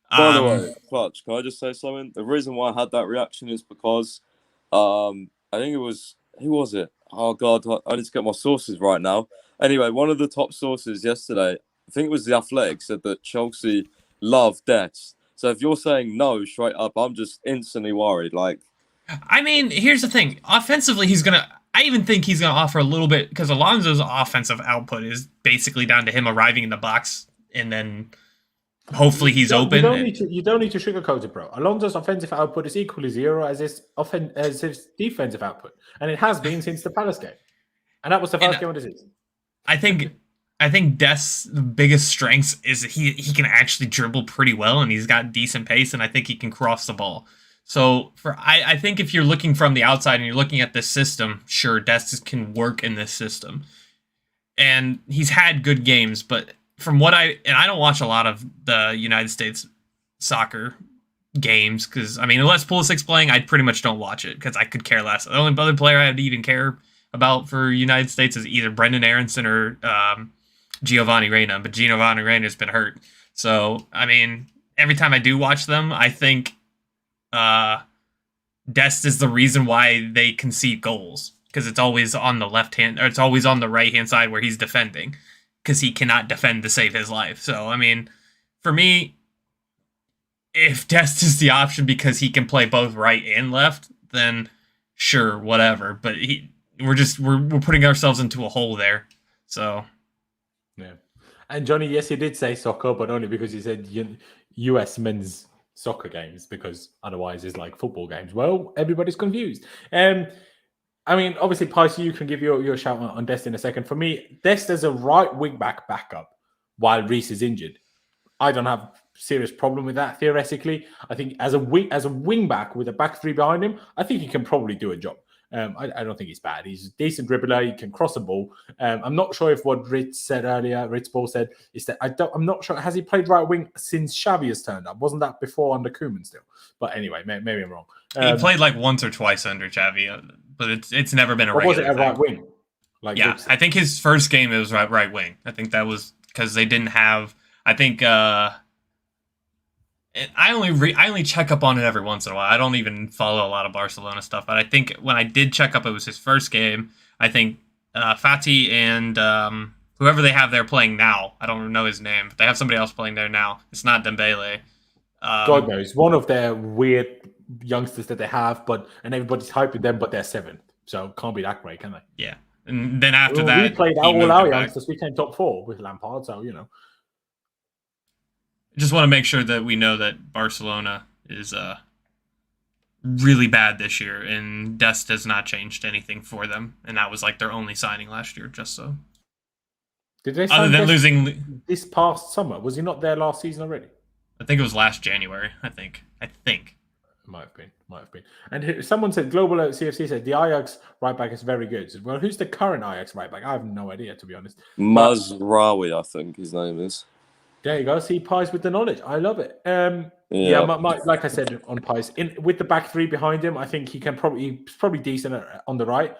By the way, Clutch, can I just say something? The reason why I had that reaction is because I think it was, who was it? Oh, God, I need to get my sources right now. Anyway, one of the top sources yesterday, I think it was The Athletic, said that Chelsea love Dest. So if you're saying no straight up, I'm just instantly worried. Like, I mean, here's the thing. Offensively, I even think he's going to offer a little bit, because Alonso's offensive output is basically down to him arriving in the box and then hopefully he's open. You don't need to sugarcoat it, bro. Alonso's offensive output is equally 0 as his defensive output. And it has been since the Palace game. And that was the first game of the season. I think Dest's biggest strengths is he can actually dribble pretty well, and he's got decent pace, and I think he can cross the ball. So I think if you're looking from the outside and you're looking at this system, sure, Dest can work in this system. And he's had good games, but from what I don't watch a lot of the United States soccer games, because, I mean, unless Pulisic's playing, I pretty much don't watch it, because I could care less. The only other player I'd even care about for United States is either Brendan Aronson or Giovanni Reina, but Giovanni Reina's been hurt. So, I mean, every time I do watch them, I think Dest is the reason why they concede goals, because it's always on the left hand, or it's always on the right hand side where he's defending, because he cannot defend to save his life. So, I mean, for me, if Dest is the option because he can play both right and left, then sure, whatever. But we're putting ourselves into a hole there. So yeah. And Johnny, yes, he did say soccer, but only because he said US men's soccer games, because otherwise it's like football games. Well, everybody's confused. I mean, obviously, Pice, you can give your shout on Dest in a second. For me, Dest as a right wing back backup while Reece is injured. I don't have serious problem with that theoretically. I think as a wing back with a back three behind him, I think he can probably do a job. I don't think he's bad. He's a decent dribbler. He can cross a ball. I'm not sure if what Ritz said earlier, Ritz Ball said, is that I'm not sure. Has he played right wing since Xavi has turned up? Wasn't that before under Koeman still? But anyway, maybe I'm wrong. He played like once or twice under Xavi, but it's never been a regular. Was it a right wing? Like yeah, I think his first game it was right wing. I think that was because they didn't have. I think I only check up on it every once in a while. I don't even follow a lot of Barcelona stuff, but I think when I did check up, it was his first game. I think Fati and whoever they have there playing now, I don't know his name, but they have somebody else playing there now. It's not Dembele. God knows, one of their weird youngsters that they have, and everybody's hyping them, but they're seventh, so can't be that great, can they? Yeah, and then after that, we played all our youngsters. We came top 4 with Lampard, so you know. Just want to make sure that we know that Barcelona is really bad this year, and Dest has not changed anything for them, and that was like their only signing last year. Just so. Did they? Other than losing this past summer, was he not there last season already? I think it was last January. I think. Might have been. And someone said, Global CFC said, the Ajax right back is very good. Well, who's the current Ajax right back? I have no idea, to be honest. Mazraoui, I think his name is. There you go. See, Pies with the knowledge. I love it. Like I said on Pies, with the back three behind him, I think he's probably decent on the right.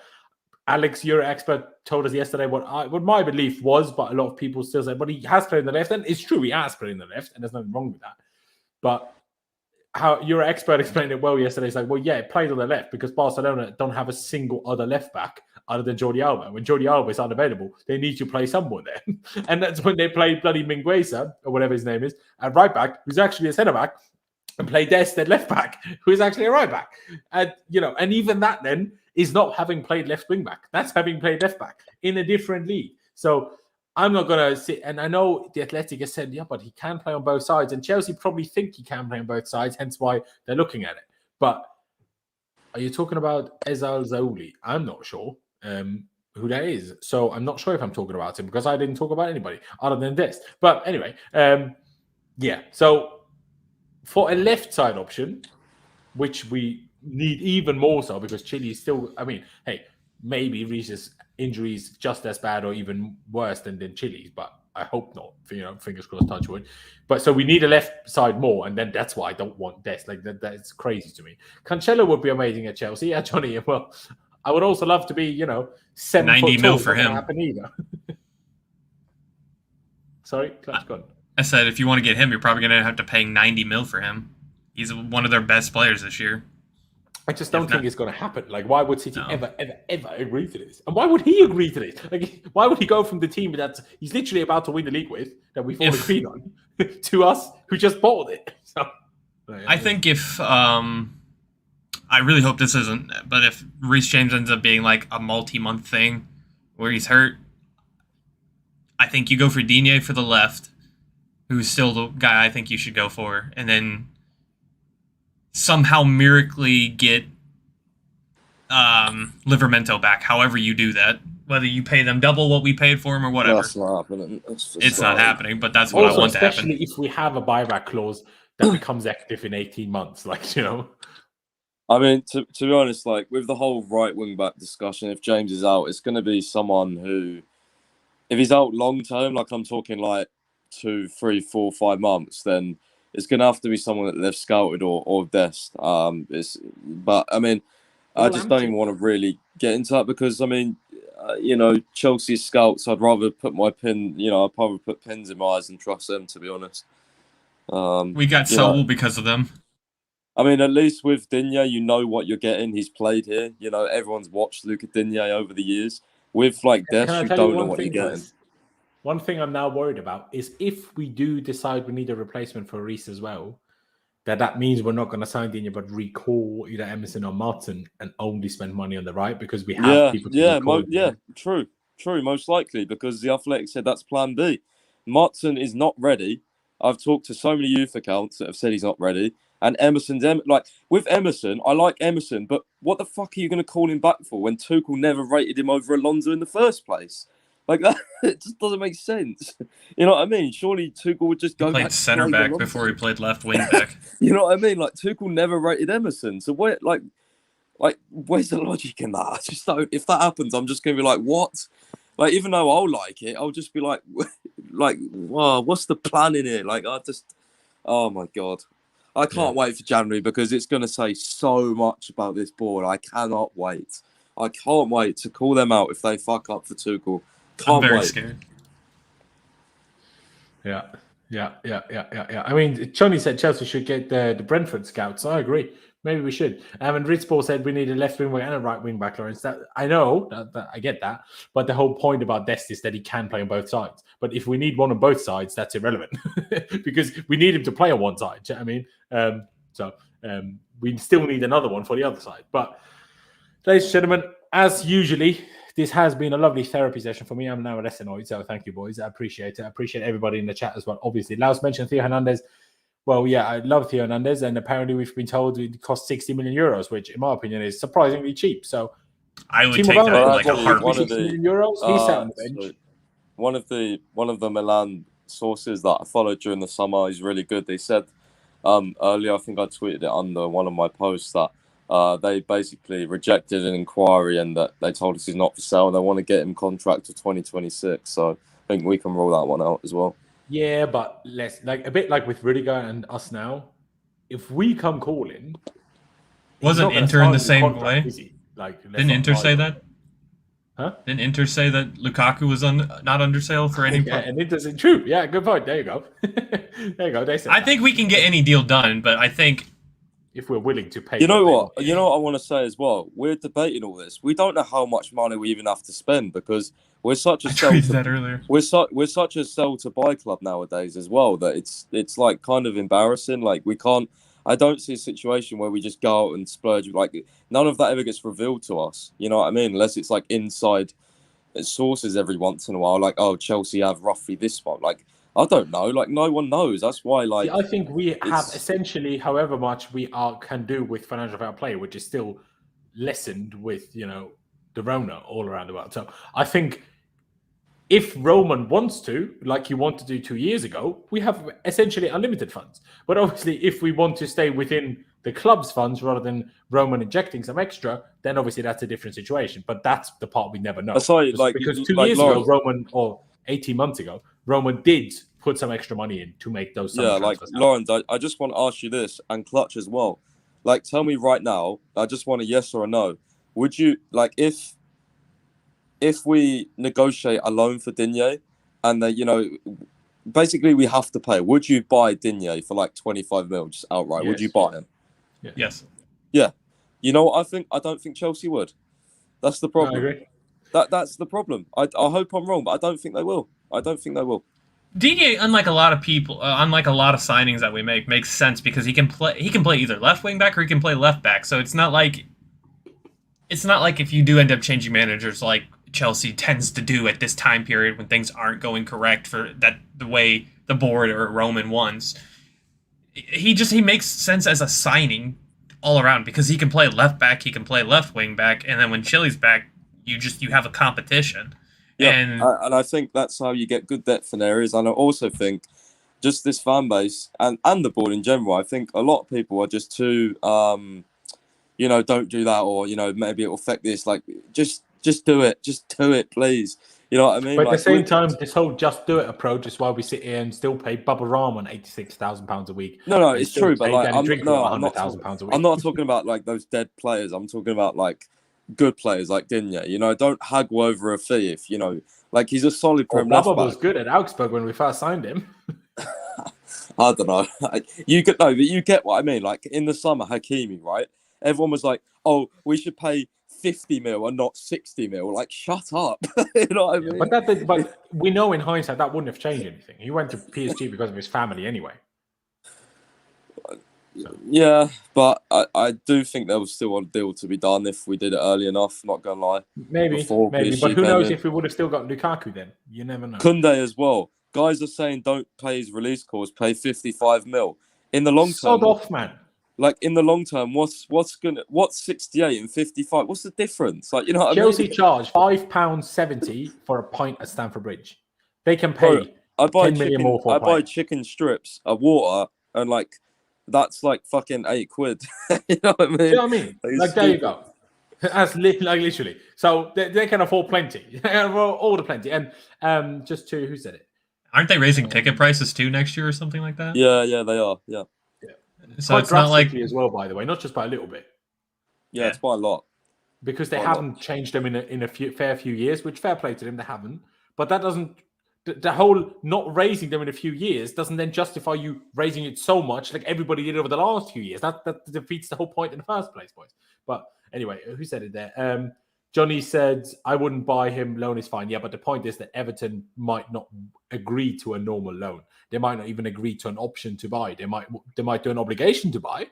Alex, your expert, told us yesterday what my belief was, but a lot of people still say, but he has played on the left, and it's true, he has played on the left, and there's nothing wrong with that. But how your expert explained it well yesterday, it's like, well, yeah, it played on the left because Barcelona don't have a single other left back other than Jordi Alba. When Jordi Alba is unavailable, they need to play someone there. And that's when they play bloody Mingueza, or whatever his name is, at right back, who's actually a centre back, and play Dest at left back, who is actually a right back. And, and even that then is not having played left wing back. That's having played left back in a different league. So I'm not going to sit, and I know the Athletic has said, yeah, but he can play on both sides. And Chelsea probably think he can play on both sides, hence why they're looking at it. But are you talking about Ezal Zauli? I'm not sure who that is. So I'm not sure if I'm talking about him because I didn't talk about anybody other than this. But anyway, so for a left side option, which we need even more so because Chile is still, maybe Reece's injury is just as bad or even worse than Chile's, but I hope not. Fingers crossed, touch wood. But so we need a left side more, and then that's why I don't want Dest. Like that's crazy to me. Cancelo would be amazing at Chelsea. Yeah, Johnny. Well, I would also love to be, 7 90 foot mil tall. for him. Happen either. Sorry, Clutch, go on. I said if you want to get him, you're probably going to have to pay 90 mil for him. He's one of their best players this year. I just don't think it's going to happen. Like, why would City ever agree to this? And why would he agree to this? Like, why would he go from the team that he's literally about to win the league with, that we've all agreed on, to us who just bought it? So, I think if I really hope this isn't, but if Reece James ends up being like a multi-month thing where he's hurt, I think you go for Digne for the left, who's still the guy I think you should go for, and then somehow miraculously get Livramento back, however you do that. Whether you pay them double what we paid for him or whatever. That's not happening. It's not happening, but that's what also, I want to happen. Especially if we have a buyback clause that becomes active in 18 months. I mean, to be honest, like with the whole right wing back discussion, if James is out, it's going to be someone who, if he's out long term, like I'm talking like 2, 3, 4, 5 months, then it's going to have to be someone that they've scouted or Dest. But I mean, I just don't even want to really get into that because I mean, Chelsea scouts. I'd rather put my pin. I'd probably put pins in my eyes and trust them. To be honest, we got Saul because of them. I mean, at least with Digne, you know what you're getting. He's played here. Everyone's watched Luka Digne over the years. With like Dest, you don't know what you're getting. One thing I'm now worried about is if we do decide we need a replacement for Reece as well, that means we're not going to sign Digne, but recall either Emerson or Martin and only spend money on the right because we have people to recall. True, most likely, because the Athletic said that's plan B. Martin is not ready. I've talked to so many youth accounts that have said he's not ready. And Emerson's like, with Emerson, I like Emerson, but what the fuck are you going to call him back for when Tuchel never rated him over Alonso in the first place? Like that, it just doesn't make sense. You know what I mean? Surely Tuchel would just go back played center back Alonso before he played left wing back. You know what I mean? Like Tuchel never rated Emerson, so where, like, where's the logic in that? I just don't. If that happens, I'm just gonna be like, what? Like, even though I'll like it, I'll just be like, wow, what's the plan in here? Like, oh my god, I can't wait for January because it's gonna say so much about this board. I cannot wait. I can't wait to call them out if they fuck up for Tuchel. I'm very scared. Yeah. I mean, Johnny said Chelsea should get the Brentford scouts. I agree. Maybe we should. And Ritzball said we need a left wing back and a right wing back, Laurenz. That I know, that I get that. But the whole point about Dest is that he can play on both sides. But if we need one on both sides, that's irrelevant because we need him to play on one side. Do you know what I mean? We still need another one for the other side. But ladies and gentlemen, as usually, this has been a lovely therapy session for me. I'm now less annoyed, so thank you, boys. I appreciate it. I appreciate everybody in the chat as well. Obviously, Laos mentioned Theo Hernandez. Well, yeah, I love Theo Hernandez, and apparently we've been told it costs 60 million euros, which, in my opinion, is surprisingly cheap. So I would take that like a heartbeat. 60 million euros. He's sat on the bench. One of the Milan sources that I followed during the summer is really good. They said earlier, I think I tweeted it under one of my posts that. They basically rejected an inquiry and that they told us he's not for sale. They want to get him contract to 2026. So I think we can rule that one out as well. Yeah, but less like a bit like with Rudiger and us now. If we come calling, wasn't Inter in the same way? Like, didn't Inter say that? Huh? Didn't Inter say that Lukaku was not under sale for any? Yeah, and Inter's true. Yeah, good point. There you go. There you go. They said I think we can get any deal done, but I think. If we're willing to pay, you know what I want to say as well. We're debating all this. We don't know how much money we even have to spend because we're such a we're such a sell to buy club nowadays as well that it's like kind of embarrassing. Like we can't. I don't see a situation where we just go out and splurge. Like none of that ever gets revealed to us. You know what I mean? Unless it's like inside sources every once in a while. Like Chelsea have roughly this one. Like. I don't know. Like no one knows. That's why. Like I think we have essentially, however much we can do with financial fair play, which is still lessened with the Rona all around the world. So I think if Roman wants to, like he wanted to do 2 years ago, we have essentially unlimited funds. But obviously, if we want to stay within the club's funds rather than Roman injecting some extra, then obviously that's a different situation. But that's the part we never know. Sorry, because 2 years ago, Roman, or 18 months ago, Roman did put some extra money in to make those. Yeah, like Laurenz, I just want to ask you this, and Clutch as well. Like, tell me right now. I just want a yes or a no. Would you like if we negotiate a loan for Digne, and basically we have to pay? Would you buy Digne for like 25 mil just outright? Yes. Would you buy him? Yeah. Yes. Yeah. You know what I think? I don't think Chelsea would. That's the problem. No, I agree. That's the problem. I hope I'm wrong, but I don't think they will. Digne, unlike a lot of people, unlike a lot of signings that we make, makes sense because he can play either left wing back or he can play left back. So it's not like if you do end up changing managers like Chelsea tends to do at this time period when things aren't going correct for that the way the board or Roman wants. He makes sense as a signing all around because he can play left back, he can play left wing back, and then when Chilly's back, you have a competition. Yeah, and I think that's how you get good depth in areas. And I also think just this fan base and the board in general, I think a lot of people are just too, don't do that, or, maybe it will affect this. Like, just do it. Just do it, please. You know what I mean? But at the same time, this whole just do it approach is why we sit here and still pay Bubba Rahman £86,000 a week. No, it's true. But like, I'm £100,000 a week. I'm not talking about like those dead players. I'm talking about like good players like Digne. Don't haggle over a fee if like he's a solid Prem left back. Bubba was good at Augsburg when we first signed him. I don't know. You get what I mean. Like in the summer, Hakimi, right? Everyone was like, "Oh, we should pay 50 mil and not 60 mil." Like, shut up. You know what I mean? But we know in hindsight that wouldn't have changed anything. He went to PSG because of his family anyway. So. Yeah, but I do think there was still a deal to be done if we did it early enough. Not gonna lie. Maybe. But who knows if we would have still got Lukaku then? You never know. Kunde as well. Guys are saying don't pay his release clause, pay 55 mil. In the long term, Sod off, man. Like in the long term, what's 68 and 55? What's the difference? Like, you know what Chelsea I mean? charge £5.70 for a pint at Stamford Bridge. They can pay I buy 10 million more for a buy pint. chicken strips, a water, and like that's like fucking £8. You know what I mean? Do you know what I mean? Like there you go. That's literally. So they can afford plenty. They can afford all the plenty. And just to who said it? Aren't they raising ticket prices too next year or something like that? Yeah, they are. Yeah. So Quite it's not like as well, by the way, not just by a little bit. Yeah, it's quite a lot. Because they haven't changed them in a fair few years, which fair play to them, they haven't. But that doesn't. The whole not raising them in a few years doesn't then justify you raising it so much like everybody did over the last few years. That defeats the whole point in the first place, boys. But anyway, who said it there? Johnny said, I wouldn't buy him. Loan is fine. Yeah, but the point is that Everton might not agree to a normal loan. They might not even agree to an option to buy. They might do an obligation to buy.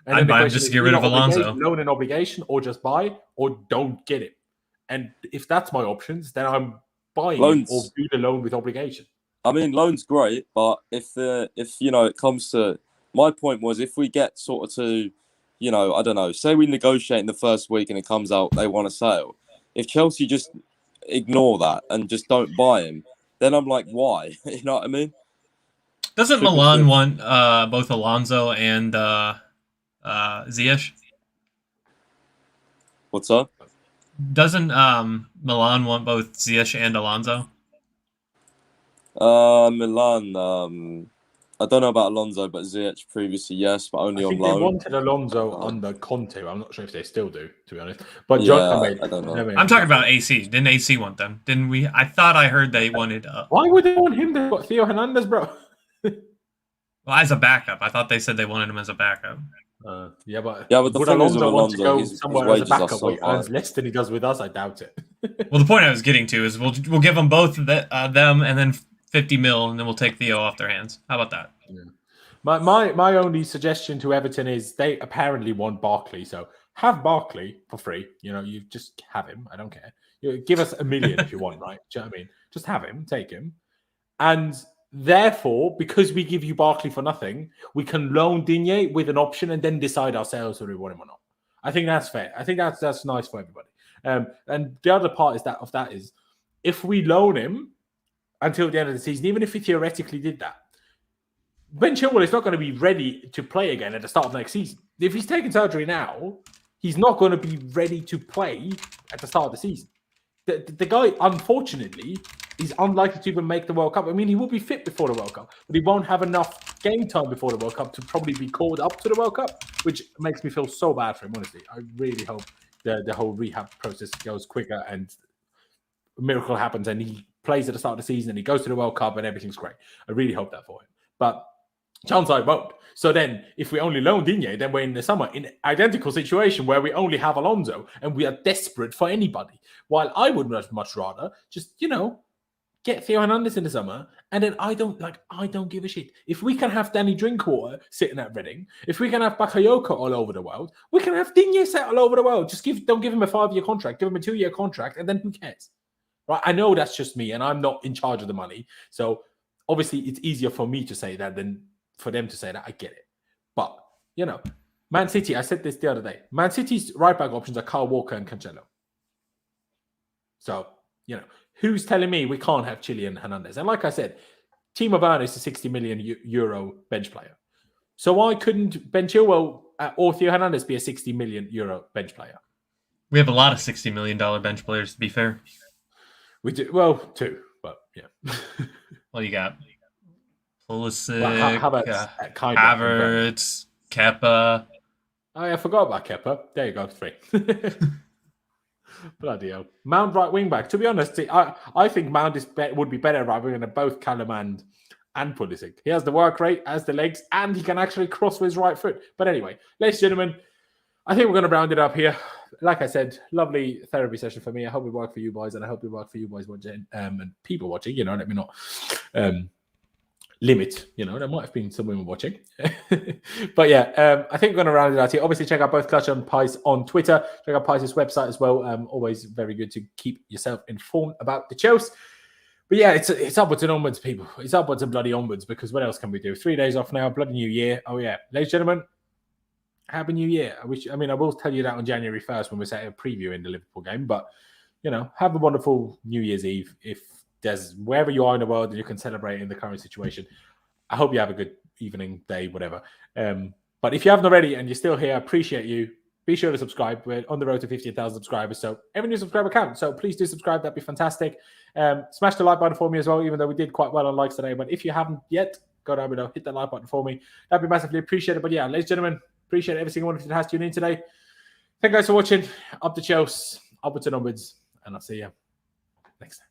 And I'd buy him just to get rid of Alonso. Loan an obligation or just buy or don't get it. And if that's my options, then I'm buying it or do the loan with obligation. I mean, loan's great, but if it comes to my point was if we get sort of to, I don't know, say we negotiate in the first week and it comes out they want a sale. If Chelsea just ignore that and just don't buy him, then I'm like, why? You know what I mean? Doesn't Milan want both Alonso and Ziyech? What's up? Doesn't Milan want both Ziyech and Alonso? Milan. I don't know about Alonso, but Ziyech previously, yes, but only on loan. They wanted Alonso under Kante. I'm not sure if they still do, to be honest. But John, I don't know. I'm talking about AC. Didn't AC want them? Didn't we? I thought I heard they wanted. Why would they want him? They've got Theo Hernandez, bro. Well, as a backup. I thought they said they wanted him as a backup. But the thing is with Alonso, his wages are so high. Earns less than he does with us. I doubt it. Well, the point I was getting to is we'll give them both them and then 50 mil, and then we'll take Theo off their hands. How about that? Yeah. My only suggestion to Everton is they apparently want Barkley, so have Barkley for free. You just have him. I don't care. Give us $1 million if you want, right? Do you know what I mean? Just have him, take him, and therefore, because we give you Barkley for nothing, we can loan Digne with an option and then decide ourselves whether we want him or not. I think that's fair. I think that's nice for everybody. And the other part of that is if we loan him until the end of the season, even if we theoretically did that, Ben Chilwell is not going to be ready to play again at the start of next season. If he's taking surgery now, he's not going to be ready to play at the start of the season. The guy, unfortunately, is unlikely to even make the World Cup. I mean, he will be fit before the World Cup, but he won't have enough game time before the World Cup to probably be called up to the World Cup, which makes me feel so bad for him, honestly. I really hope the whole rehab process goes quicker and a miracle happens and he plays at the start of the season and he goes to the World Cup and everything's great. I really hope that for him. But chance I won't. So then, if we only loan Digne, then we're in the summer in an identical situation where we only have Alonso and we are desperate for anybody. While I would much rather just, get Theo Hernandez in the summer, and then I don't give a shit. If we can have Danny Drinkwater sitting at Reading, if we can have Bakayoko all over the world, we can have Digne set all over the world. Just don't give him a 5-year contract, give him a 2-year contract, and then who cares? Right? I know that's just me, and I'm not in charge of the money. So obviously, it's easier for me to say that than for them to say that. I get it. But, Man City, I said this the other day. Man City's right-back options are Kyle Walker and Cancelo. So, who's telling me we can't have Chile and Hernandez? And like I said, Timo Werner is a 60 million euro bench player. So why couldn't Ben Chilwell or Theo Hernandez be a 60 million euro bench player? We have a lot of $60 million bench players, to be fair. We do. Well, 2, but yeah. Well, you got Pulisic, how about Havertz, Kepa. Oh, yeah, I forgot about Kepa. There you go, 3. Bloody hell. Mount right wing back. To be honest, I think Mount would be better right wing than both Callum and Pulisic. He has the work rate, has the legs, and he can actually cross with his right foot. But anyway, ladies and gentlemen, I think we're going to round it up here. Like I said, lovely therapy session for me. I hope it worked for you boys, and I hope it worked for you boys watching and people watching. Let me know. limit. You know, there might have been some women watching. But yeah, I think we're going to round it out here. Obviously, check out both Clutch and Pice on Twitter. Check out Pice's website as well. Always very good to keep yourself informed about the Chelsea. But yeah, it's upwards and onwards, people. It's upwards and bloody onwards, because what else can we do? 3 days off now, bloody New Year. Oh yeah, ladies and gentlemen, Happy New Year. I will tell you that on January 1st when we're set a preview in the Liverpool game. But, have a wonderful New Year's Eve. If there's wherever you are in the world and you can celebrate in the current situation, I hope you have a good evening, day, whatever. But if you haven't already and you're still here, I appreciate you. Be sure to subscribe. We're on the road to 15,000 subscribers, so every new subscriber counts. So please do subscribe. That'd be fantastic. Smash the like button for me as well, even though we did quite well on likes today. But if you haven't yet, go down below, hit that like button for me. That'd be massively appreciated. But yeah, ladies and gentlemen, appreciate every single one of you that has tuned in today. Thank you guys for watching. Up the Chelsea, upwards and onwards, and I'll see you next time.